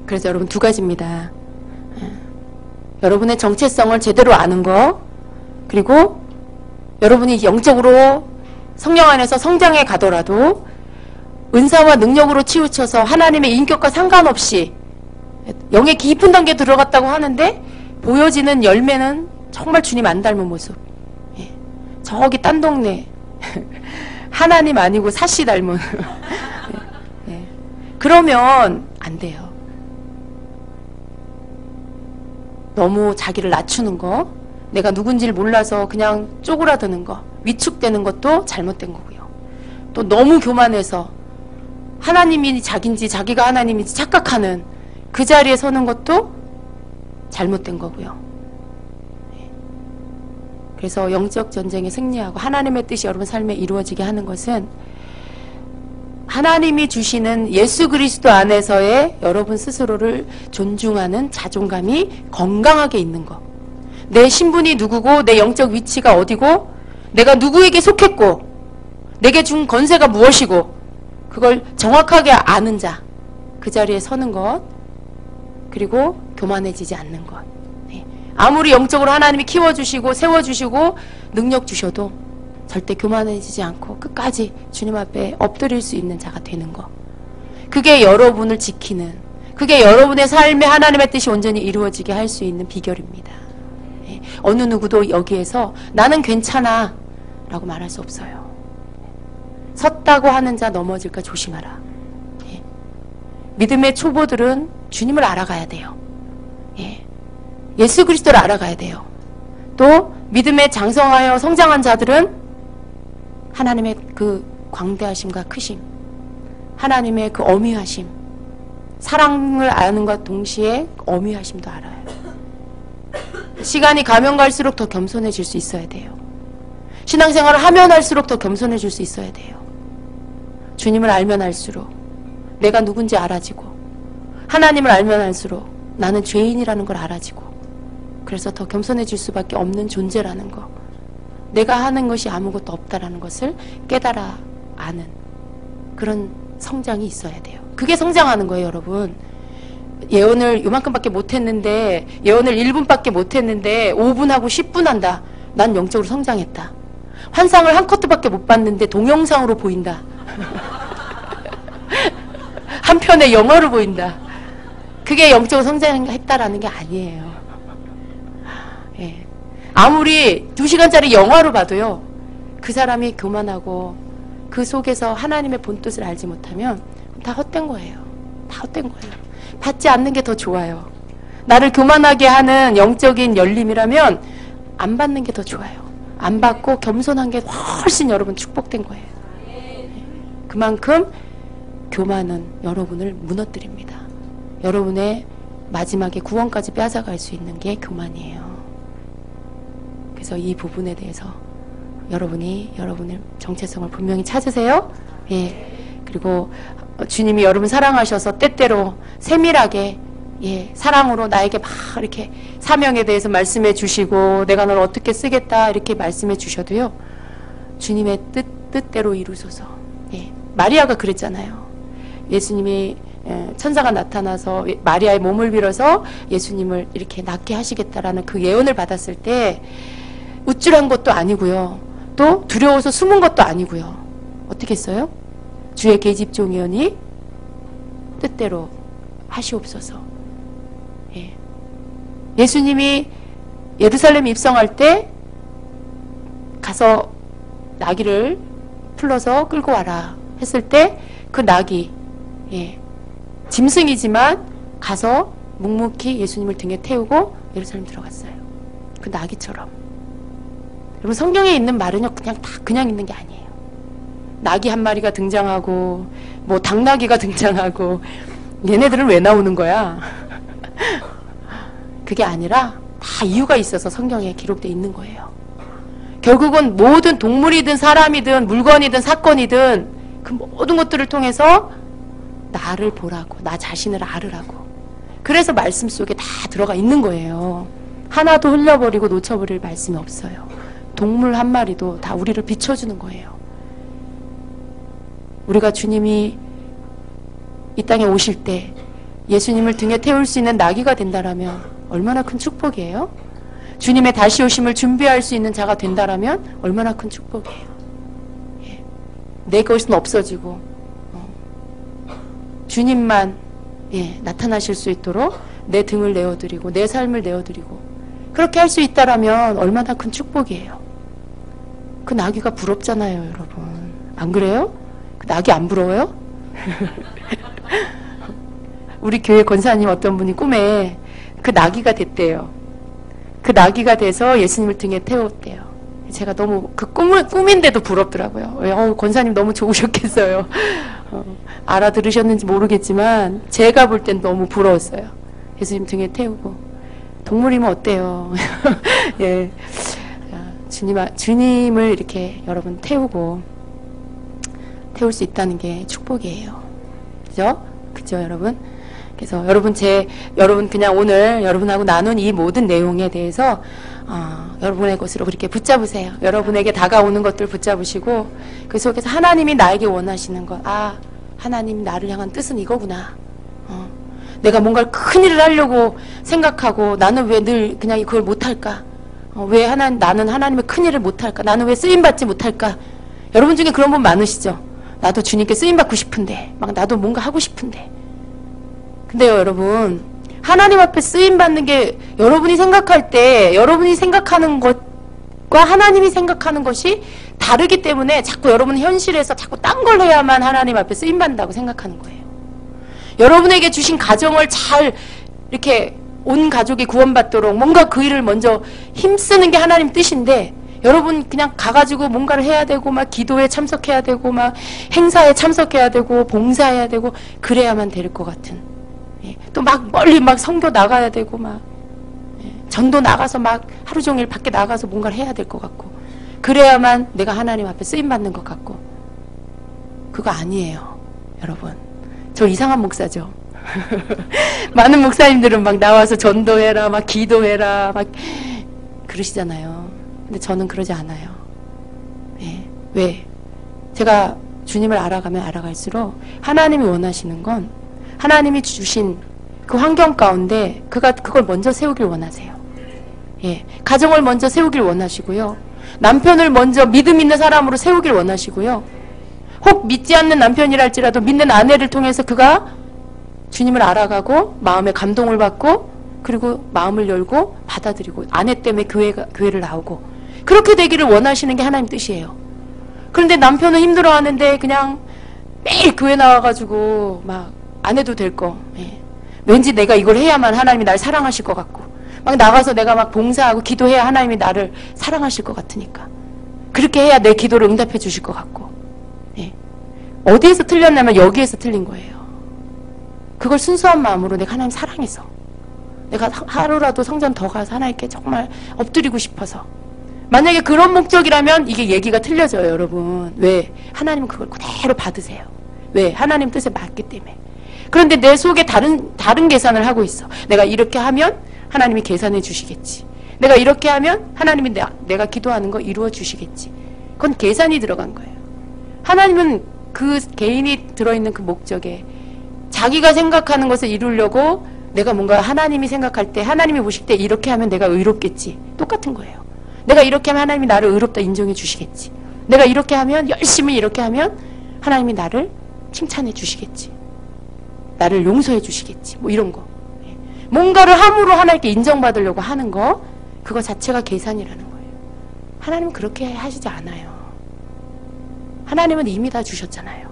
그래서 여러분 두 가지입니다. 여러분의 정체성을 제대로 아는 거, 그리고 여러분이 영적으로 성령 안에서 성장해 가더라도 은사와 능력으로 치우쳐서 하나님의 인격과 상관없이 영의 깊은 단계에 들어갔다고 하는데 보여지는 열매는 정말 주님 안 닮은 모습. 예. 저기 딴 동네 하나님 아니고 사씨 닮은 예. 그러면 안 돼요. 너무 자기를 낮추는 거, 내가 누군지를 몰라서 그냥 쪼그라드는 거, 위축되는 것도 잘못된 거고요. 또 너무 교만해서 하나님이 자기인지 자기가 하나님인지 착각하는 그 자리에 서는 것도 잘못된 거고요. 그래서 영적 전쟁에 승리하고 하나님의 뜻이 여러분 삶에 이루어지게 하는 것은 하나님이 주시는 예수 그리스도 안에서의 여러분 스스로를 존중하는 자존감이 건강하게 있는 것. 내 신분이 누구고 내 영적 위치가 어디고 내가 누구에게 속했고 내게 준 권세가 무엇이고 그걸 정확하게 아는 자, 그 자리에 서는 것, 그리고 교만해지지 않는 것. 네. 아무리 영적으로 하나님이 키워주시고 세워주시고 능력 주셔도 절대 교만해지지 않고 끝까지 주님 앞에 엎드릴 수 있는 자가 되는 것. 그게 여러분을 지키는, 그게 여러분의 삶에 하나님의 뜻이 온전히 이루어지게 할 수 있는 비결입니다. 예. 어느 누구도 여기에서 나는 괜찮아 라고 말할 수 없어요. 섰다고 하는 자 넘어질까 조심하라. 예. 믿음의 초보들은 주님을 알아가야 돼요. 예. 예수 그리스도를 알아가야 돼요. 또 믿음에 장성하여 성장한 자들은 하나님의 그 광대하심과 크심, 하나님의 그 어미하심, 사랑을 아는 것 동시에 어미하심도 알아요. 시간이 가면 갈수록 더 겸손해질 수 있어야 돼요. 신앙생활을 하면 할수록 더 겸손해질 수 있어야 돼요. 주님을 알면 할수록 내가 누군지 알아지고 하나님을 알면 할수록 나는 죄인이라는 걸 알아지고 그래서 더 겸손해질 수밖에 없는 존재라는 거, 내가 하는 것이 아무것도 없다라는 것을 깨달아 아는 그런 성장이 있어야 돼요. 그게 성장하는 거예요, 여러분. 예언을 요만큼밖에 못했는데, 예언을 1분밖에 못했는데 5분 하고 10분 한다. 난 영적으로 성장했다. 환상을 한 커트밖에 못 봤는데 동영상으로 보인다. 한편의 영어로 보인다. 그게 영적으로 성장했다라는 게 아니에요. 예. 아무리 2시간짜리 영화로 봐도요, 그 사람이 교만하고 그 속에서 하나님의 본뜻을 알지 못하면 다 헛된 거예요. 다 헛된 거예요. 받지 않는 게 더 좋아요. 나를 교만하게 하는 영적인 열림이라면 안 받는 게 더 좋아요. 안 받고 겸손한 게 훨씬 여러분 축복된 거예요. 그만큼 교만은 여러분을 무너뜨립니다. 여러분의 마지막에 구원까지 뺏어갈 수 있는 게 교만이에요. 그래서 이 부분에 대해서 여러분이 여러분의 정체성을 분명히 찾으세요. 예. 그리고 주님이 여러분 사랑하셔서 때때로 세밀하게, 예, 사랑으로 나에게 막 이렇게 사명에 대해서 말씀해 주시고 내가 널 어떻게 쓰겠다 이렇게 말씀해 주셔도요, 주님의 뜻대로 이루소서. 예. 마리아가 그랬잖아요. 예수님이 천사가 나타나서 마리아의 몸을 빌어서 예수님을 이렇게 낫게 하시겠다라는 그 예언을 받았을 때 우쭐한 것도 아니고요, 또 두려워서 숨은 것도 아니고요, 어떻게 했어요? 주의 계집종이오니 뜻대로 하시옵소서. 예. 예수님이 예루살렘 입성할 때 가서 나귀를 풀러서 끌고 와라 했을 때 그 나귀, 예, 짐승이지만 가서 묵묵히 예수님을 등에 태우고 예루살렘 들어갔어요. 그 나귀처럼. 여러분, 성경에 있는 말은요, 그냥 있는 게 아니에요. 나귀 한 마리가 등장하고 뭐 당나귀가 등장하고 얘네들은 왜 나오는 거야? 그게 아니라 다 이유가 있어서 성경에 기록되어 있는 거예요. 결국은 모든 동물이든 사람이든 물건이든 사건이든 그 모든 것들을 통해서 나를 보라고, 나 자신을 알으라고. 그래서 말씀 속에 다 들어가 있는 거예요. 하나도 흘려버리고 놓쳐버릴 말씀이 없어요. 동물 한 마리도 다 우리를 비춰주는 거예요. 우리가 주님이 이 땅에 오실 때 예수님을 등에 태울 수 있는 나귀가 된다라면 얼마나 큰 축복이에요? 주님의 다시 오심을 준비할 수 있는 자가 된다라면 얼마나 큰 축복이에요. 예. 내 것은 없어지고 주님만, 예, 나타나실 수 있도록 내 등을 내어드리고 내 삶을 내어드리고 그렇게 할 수 있다라면 얼마나 큰 축복이에요. 그 나귀가 부럽잖아요, 여러분. 안 그래요? 그 나귀 안 부러워요? 우리 교회 권사님 어떤 분이 꿈에 그 나귀가 됐대요. 그 나귀가 돼서 예수님을 등에 태웠대요. 제가 너무 그 꿈인데도 부럽더라고요. 권사님 너무 좋으셨겠어요. 알아들으셨는지 모르겠지만 제가 볼 땐 너무 부러웠어요. 예수님 등에 태우고. 동물이면 어때요? 예, 주님을 이렇게 여러분 태우고 태울 수 있다는 게 축복이에요. 그죠? 그죠, 여러분? 그래서 여러분 그냥 오늘 여러분하고 나눈 이 모든 내용에 대해서 여러분의 것으로 그렇게 붙잡으세요. 여러분에게 다가오는 것들 붙잡으시고 그 속에서 하나님이 나에게 원하시는 것, 하나님 나를 향한 뜻은 이거구나. 내가 뭔가 큰 일을 하려고 생각하고 나는 왜 늘 그냥 그걸 못할까? 왜 나는 하나님의 큰 일을 못할까? 나는 왜 쓰임받지 못할까? 여러분 중에 그런 분 많으시죠? 나도 주님께 쓰임받고 싶은데, 막 나도 뭔가 하고 싶은데. 근데요, 여러분, 하나님 앞에 쓰임받는 게 여러분이 생각할 때 여러분이 생각하는 것과 하나님이 생각하는 것이 다르기 때문에 자꾸 여러분은 현실에서 자꾸 딴 걸 해야만 하나님 앞에 쓰임받는다고 생각하는 거예요. 여러분에게 주신 가정을 잘 이렇게 온 가족이 구원받도록 뭔가 그 일을 먼저 힘쓰는 게 하나님 뜻인데 여러분 그냥 가가지고 뭔가를 해야 되고 막 기도에 참석해야 되고 막 행사에 참석해야 되고 봉사해야 되고 그래야만 될 것 같은, 예. 또 막 멀리 막 선교 나가야 되고 막, 예. 전도 나가서 막 하루 종일 밖에 나가서 뭔가를 해야 될 것 같고 그래야만 내가 하나님 앞에 쓰임받는 것 같고 그거 아니에요, 여러분. 저 이상한 목사죠. 많은 목사님들은 막 나와서 전도해라 막 기도해라 막 그러시잖아요. 근데 저는 그러지 않아요. 예. 왜? 제가 주님을 알아가면 알아갈수록 하나님이 원하시는 건 하나님이 주신 그 환경 가운데 그걸 먼저 세우길 원하세요. 예. 가정을 먼저 세우길 원하시고요. 남편을 먼저 믿음 있는 사람으로 세우길 원하시고요. 혹 믿지 않는 남편이랄지라도 믿는 아내를 통해서 그가 주님을 알아가고 마음에 감동을 받고 그리고 마음을 열고 받아들이고 아내 때문에 교회를 나오고 그렇게 되기를 원하시는 게 하나님 뜻이에요. 그런데 남편은 힘들어하는데 그냥 매일 교회 나와가지고 막 안 해도 될 거. 예. 왠지 내가 이걸 해야만 하나님이 날 사랑하실 것 같고 막 나가서 내가 막 봉사하고 기도해야 하나님이 나를 사랑하실 것 같으니까 그렇게 해야 내 기도를 응답해 주실 것 같고 예. 어디에서 틀렸냐면 여기에서 틀린 거예요. 그걸 순수한 마음으로 내가 하나님 사랑해서 내가 하루라도 성전 더 가서 하나님께 정말 엎드리고 싶어서 만약에 그런 목적이라면 이게 얘기가 틀려져요. 여러분 왜? 하나님은 그걸 그대로 받으세요. 왜? 하나님 뜻에 맞기 때문에. 그런데 내 속에 다른 계산을 하고 있어. 내가 이렇게 하면 하나님이 계산해 주시겠지. 내가 이렇게 하면 하나님이 내가 기도하는 거 이루어 주시겠지. 그건 계산이 들어간 거예요. 하나님은 그 개인이 들어있는 그 목적에 자기가 생각하는 것을 이루려고 내가 뭔가 하나님이 생각할 때 하나님이 보실 때 이렇게 하면 내가 의롭겠지. 똑같은 거예요. 내가 이렇게 하면 하나님이 나를 의롭다 인정해 주시겠지. 내가 이렇게 하면 열심히 이렇게 하면 하나님이 나를 칭찬해 주시겠지. 나를 용서해 주시겠지. 뭐 이런 거. 뭔가를 함으로 하나님께 인정받으려고 하는 거 그거 자체가 계산이라는 거예요. 하나님은 그렇게 하시지 않아요. 하나님은 이미 다 주셨잖아요.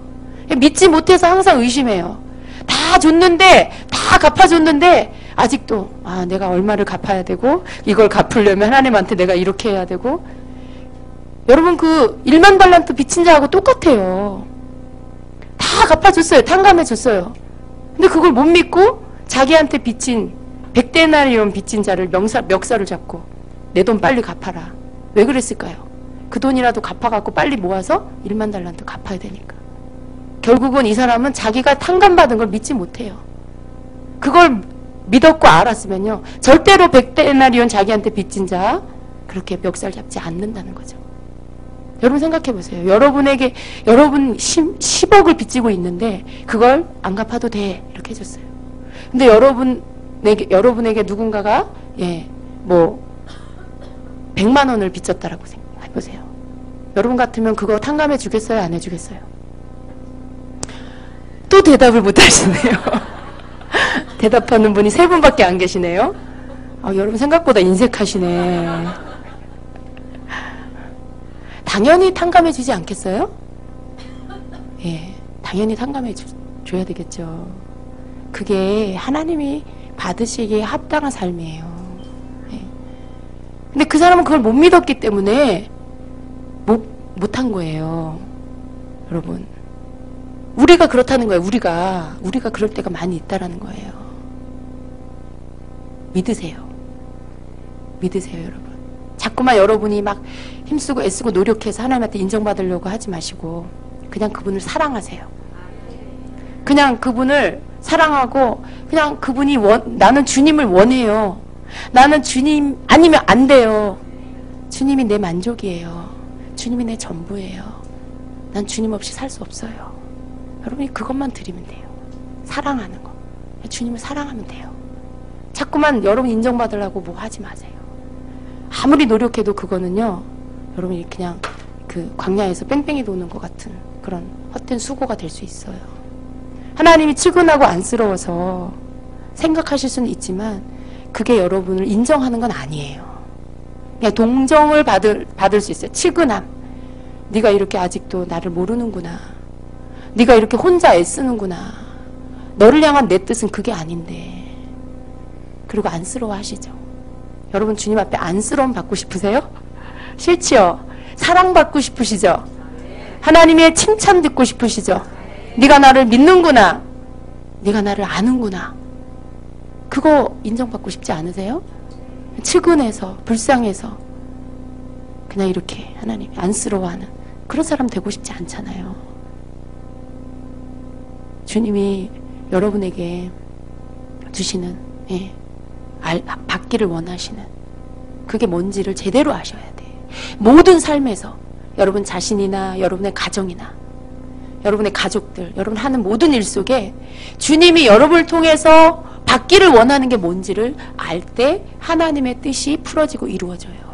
믿지 못해서 항상 의심해요. 다 줬는데 다 갚아줬는데 아직도 내가 얼마를 갚아야 되고 이걸 갚으려면 하나님한테 내가 이렇게 해야 되고 여러분 그 1만 달란트 빚진 자하고 똑같아요. 다 갚아줬어요. 탕감해줬어요. 근데 그걸 못 믿고 자기한테 빚진 100데나리온 빚진 자를 멱살을 잡고 내 돈 빨리 갚아라. 왜 그랬을까요? 그 돈이라도 갚아갖고 빨리 모아서 1만 달란트 갚아야 되니까. 결국은 이 사람은 자기가 탕감받은 걸 믿지 못해요. 그걸 믿었고 알았으면요 절대로 100데나리온 자기한테 빚진 자 그렇게 멱살 잡지 않는다는 거죠. 여러분 생각해 보세요. 여러분에게 여러분 10억을 빚지고 있는데 그걸 안 갚아도 돼 이렇게 해줬어요. 근데 여러분에게 누군가가 100만 원을 빚졌다라고 생각해 보세요. 여러분 같으면 그거 탕감해 주겠어요? 안 해주겠어요? 또 대답을 못 하시네요. 대답하는 분이 3분밖에 안 계시네요. 여러분 생각보다 인색하시네. 당연히 탕감해 주지 않겠어요? 예, 당연히 탕감해 줘야 되겠죠. 그게 하나님이 받으시기에 합당한 삶이에요. 예. 근데 그 사람은 그걸 못 믿었기 때문에 못한 거예요. 여러분 우리가 그렇다는 거예요. 우리가 그럴 때가 많이 있다라는 거예요. 믿으세요. 믿으세요, 여러분. 자꾸만 여러분이 막 힘쓰고 애쓰고 노력해서 하나님한테 인정받으려고 하지 마시고 그냥 그분을 사랑하세요. 그냥 그분을 사랑하고 그냥 그분이 나는 주님을 원해요. 나는 주님 아니면 안 돼요. 주님이 내 만족이에요. 주님이 내 전부예요. 난 주님 없이 살 수 없어요. 여러분이 그것만 드리면 돼요. 사랑하는 거. 주님을 사랑하면 돼요. 자꾸만 여러분 인정받으려고 뭐 하지 마세요. 아무리 노력해도 그거는요 여러분이 그냥 그 광야에서 뺑뺑이 도는 것 같은 그런 헛된 수고가 될 수 있어요. 하나님이 측은하고 안쓰러워서 생각하실 수는 있지만 그게 여러분을 인정하는 건 아니에요. 그냥 동정을 받을 수 있어요. 측은함. 네가 이렇게 아직도 나를 모르는구나. 네가 이렇게 혼자 애쓰는구나. 너를 향한 내 뜻은 그게 아닌데. 그리고 안쓰러워 하시죠. 여러분 주님 앞에 안쓰러움 받고 싶으세요? 싫지요? 사랑받고 싶으시죠? 하나님의 칭찬 듣고 싶으시죠? 네가 나를 믿는구나. 네가 나를 아는구나. 그거 인정받고 싶지 않으세요? 측은해서 불쌍해서 그냥 이렇게 하나님이 안쓰러워하는 그런 사람 되고 싶지 않잖아요. 주님이 여러분에게 주시는 받기를 원하시는 그게 뭔지를 제대로 아셔야 돼. 모든 삶에서 여러분 자신이나 여러분의 가정이나 여러분의 가족들, 여러분 하는 모든 일 속에 주님이 여러분을 통해서 받기를 원하는 게 뭔지를 알 때 하나님의 뜻이 풀어지고 이루어져요.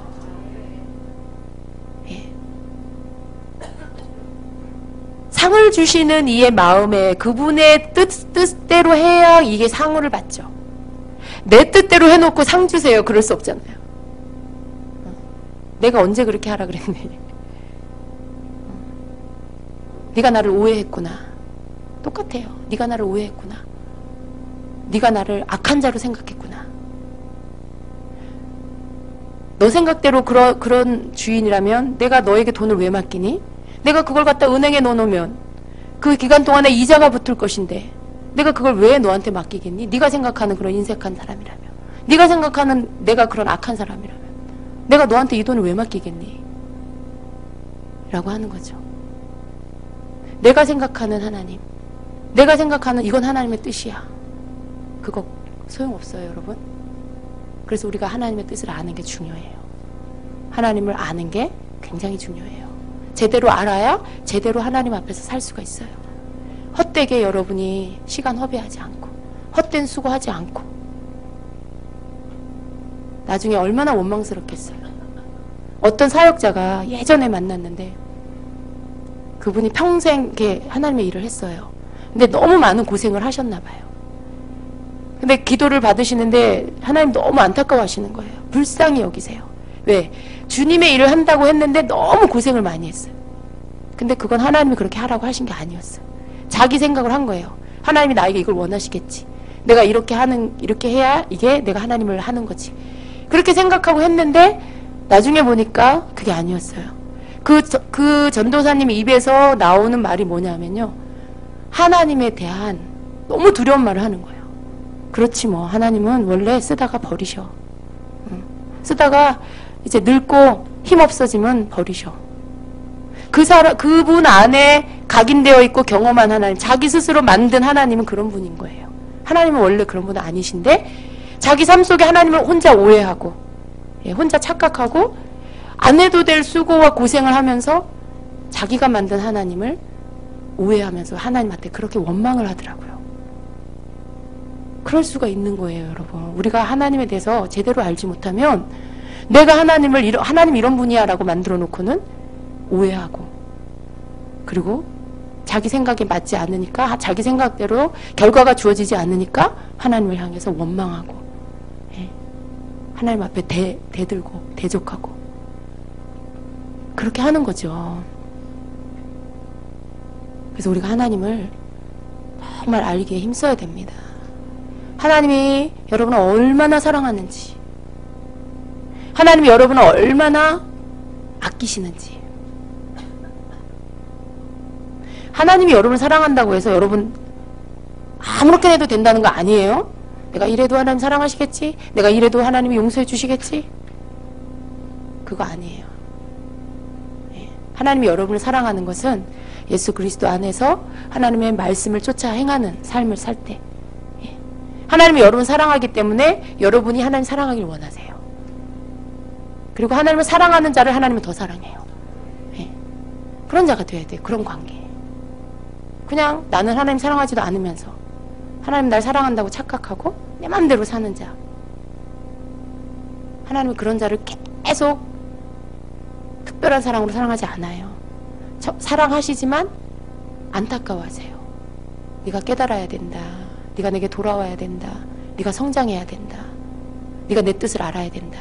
상을 주시는 이의 마음에 그분의 뜻대로 해야 이게 상을 받죠. 내 뜻대로 해놓고 상 주세요. 그럴 수 없잖아요. 내가 언제 그렇게 하라 그랬니? 네가 나를 오해했구나. 똑같아요. 네가 나를 오해했구나. 네가 나를 악한 자로 생각했구나. 너 생각대로 그런 주인이라면 내가 너에게 돈을 왜 맡기니? 내가 그걸 갖다 은행에 넣어놓으면 그 기간 동안에 이자가 붙을 것인데 내가 그걸 왜 너한테 맡기겠니? 네가 생각하는 그런 인색한 사람이라면, 네가 생각하는 내가 그런 악한 사람이라면 내가 너한테 이 돈을 왜 맡기겠니? 라고 하는 거죠. 내가 생각하는 하나님, 내가 생각하는 이건 하나님의 뜻이야. 그거 소용없어요, 여러분. 그래서 우리가 하나님의 뜻을 아는 게 중요해요. 하나님을 아는 게 굉장히 중요해요. 제대로 알아야 제대로 하나님 앞에서 살 수가 있어요. 헛되게 여러분이 시간 허비하지 않고 헛된 수고하지 않고 나중에 얼마나 원망스럽겠어요. 어떤 사역자가 예전에 만났는데 그분이 평생 이렇게 하나님의 일을 했어요. 근데 너무 많은 고생을 하셨나 봐요. 근데 기도를 받으시는데 하나님 너무 안타까워하시는 거예요. 불쌍히 여기세요. 왜? 주님의 일을 한다고 했는데 너무 고생을 많이 했어요. 근데 그건 하나님이 그렇게 하라고 하신 게 아니었어요. 자기 생각을 한 거예요. 하나님이 나에게 이걸 원하시겠지. 내가 이렇게 해야 이게 내가 하나님을 하는 거지. 그렇게 생각하고 했는데 나중에 보니까 그게 아니었어요. 그 전도사님 입에서 나오는 말이 뭐냐면요. 하나님에 대한 너무 두려운 말을 하는 거예요. 그렇지 뭐 하나님은 원래 쓰다가 버리셔. 쓰다가 이제 늙고 힘 없어지면 버리셔. 그분 안에 각인되어 있고 경험한 하나님, 자기 스스로 만든 하나님은 그런 분인 거예요. 하나님은 원래 그런 분은 아니신데 자기 삶 속에 하나님을 혼자 오해하고 혼자 착각하고 안 해도 될 수고와 고생을 하면서 자기가 만든 하나님을 오해하면서 하나님한테 그렇게 원망을 하더라고요. 그럴 수가 있는 거예요, 여러분. 우리가 하나님에 대해서 제대로 알지 못하면 내가 하나님 이런 분이야 라고 만들어 놓고는 오해하고 그리고 자기 생각에 맞지 않으니까 자기 생각대로 결과가 주어지지 않으니까 하나님을 향해서 원망하고 하나님 앞에 대들고 대적하고 그렇게 하는 거죠. 그래서 우리가 하나님을 정말 알기에 힘써야 됩니다. 하나님이 여러분을 얼마나 사랑하는지, 하나님이 여러분을 얼마나 아끼시는지, 하나님이 여러분을 사랑한다고 해서 여러분 아무렇게 해도 된다는 거 아니에요. 내가 이래도 하나님 사랑하시겠지, 내가 이래도 하나님이 용서해 주시겠지, 그거 아니에요. 하나님이 여러분을 사랑하는 것은 예수 그리스도 안에서 하나님의 말씀을 쫓아 행하는 삶을 살 때, 하나님이 여러분을 사랑하기 때문에 여러분이 하나님 사랑하길 원하세요. 그리고 하나님을 사랑하는 자를 하나님은 더 사랑해요. 그런 자가 돼야 돼요. 그런 관계. 그냥 나는 하나님 사랑하지도 않으면서 하나님 날 사랑한다고 착각하고 내 맘대로 사는 자, 하나님은 그런 자를 계속 특별한 사랑으로 사랑하지 않아요. 사랑하시지만 안타까워하세요. 네가 깨달아야 된다. 네가 내게 돌아와야 된다. 네가 성장해야 된다. 네가 내 뜻을 알아야 된다.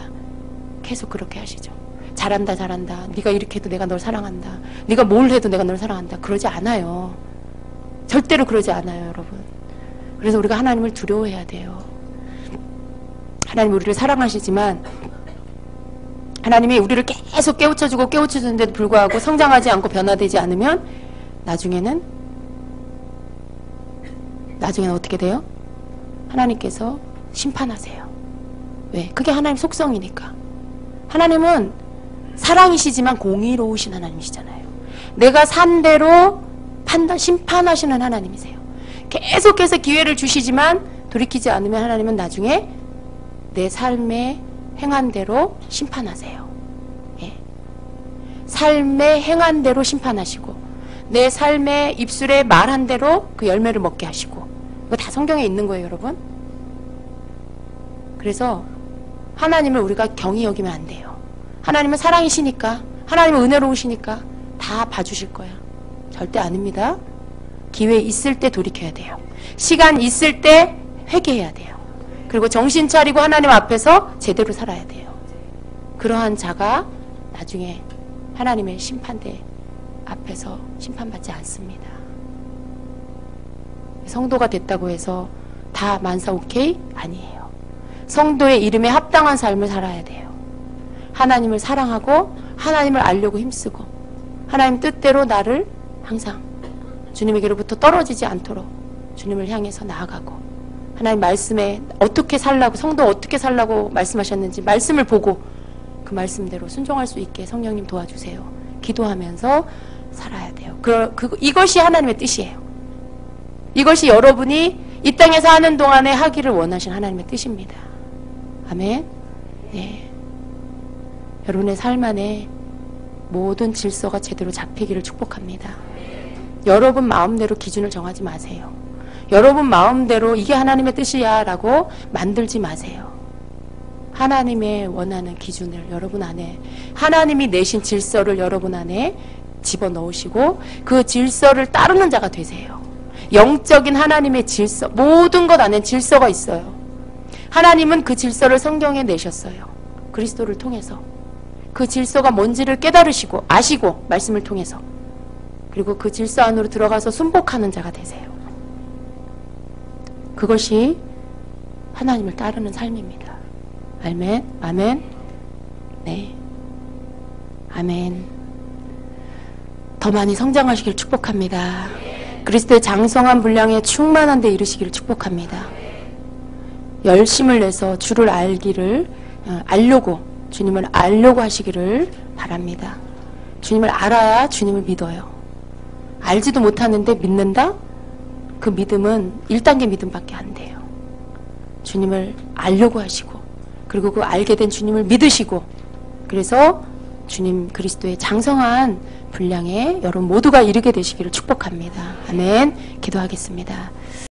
계속 그렇게 하시죠. 잘한다 잘한다. 네가 이렇게 해도 내가 널 사랑한다. 네가 뭘 해도 내가 널 사랑한다. 그러지 않아요. 절대로 그러지 않아요, 여러분. 그래서 우리가 하나님을 두려워해야 돼요. 하나님 우리를 사랑하시지만 하나님이 우리를 계속 깨우쳐주고 깨우쳐주는데도 불구하고 성장하지 않고 변화되지 않으면 나중에는 어떻게 돼요? 하나님께서 심판하세요. 왜? 그게 하나님 속성이니까. 하나님은 사랑이시지만 공의로우신 하나님이시잖아요. 내가 산 대로 심판하시는 하나님이세요. 계속해서 기회를 주시지만 돌이키지 않으면 하나님은 나중에 내 삶에 행한 대로 심판하세요. 삶에 행한 대로 심판하시고 내 삶의 입술에 말한 대로 그 열매를 먹게 하시고, 이거 다 성경에 있는 거예요, 여러분. 그래서 하나님을 우리가 경히 여기면 안 돼요. 하나님은 사랑이시니까, 하나님은 은혜로우시니까 다 봐주실 거야. 절대 아닙니다. 기회 있을 때 돌이켜야 돼요. 시간 있을 때 회개해야 돼요. 그리고 정신 차리고 하나님 앞에서 제대로 살아야 돼요. 그러한 자가 나중에 하나님의 심판대 앞에서 심판받지 않습니다. 성도가 됐다고 해서 다 만사 오케이? 아니에요. 성도의 이름에 합당한 삶을 살아야 돼요. 하나님을 사랑하고 하나님을 알려고 힘쓰고 하나님 뜻대로 나를 항상 주님에게로부터 떨어지지 않도록 주님을 향해서 나아가고 하나님 말씀에 어떻게 살라고 성도 어떻게 살라고 말씀하셨는지 말씀을 보고 그 말씀대로 순종할 수 있게 성령님 도와주세요. 기도하면서 살아야 돼요. 이것이 하나님의 뜻이에요. 이것이 여러분이 이 땅에 사는 동안에 하기를 원하신 하나님의 뜻입니다. 아멘. 네. 여러분의 삶 안에 모든 질서가 제대로 잡히기를 축복합니다. 여러분 마음대로 기준을 정하지 마세요. 여러분 마음대로 이게 하나님의 뜻이야 라고 만들지 마세요. 하나님의 원하는 기준을 여러분 안에, 하나님이 내신 질서를 여러분 안에 집어넣으시고 그 질서를 따르는 자가 되세요. 영적인 하나님의 질서, 모든 것 안에 질서가 있어요. 하나님은 그 질서를 성경에 내셨어요. 그리스도를 통해서. 그 질서가 뭔지를 깨달으시고 아시고 말씀을 통해서. 그리고 그 질서 안으로 들어가서 순복하는 자가 되세요. 그것이 하나님을 따르는 삶입니다. 아멘. 아멘. 네. 아멘. 더 많이 성장하시길 축복합니다. 그리스도의 장성한 분량에 충만한 데 이르시기를 축복합니다. 열심을 내서 주를 알려고 주님을 알려고 하시기를 바랍니다. 주님을 알아야 주님을 믿어요. 알지도 못하는데 믿는다? 그 믿음은 1단계 믿음밖에 안 돼요. 주님을 알려고 하시고 그리고 그 알게 된 주님을 믿으시고 그래서 주님 그리스도의 장성한 분량에 여러분 모두가 이르게 되시기를 축복합니다. 아멘. 기도하겠습니다.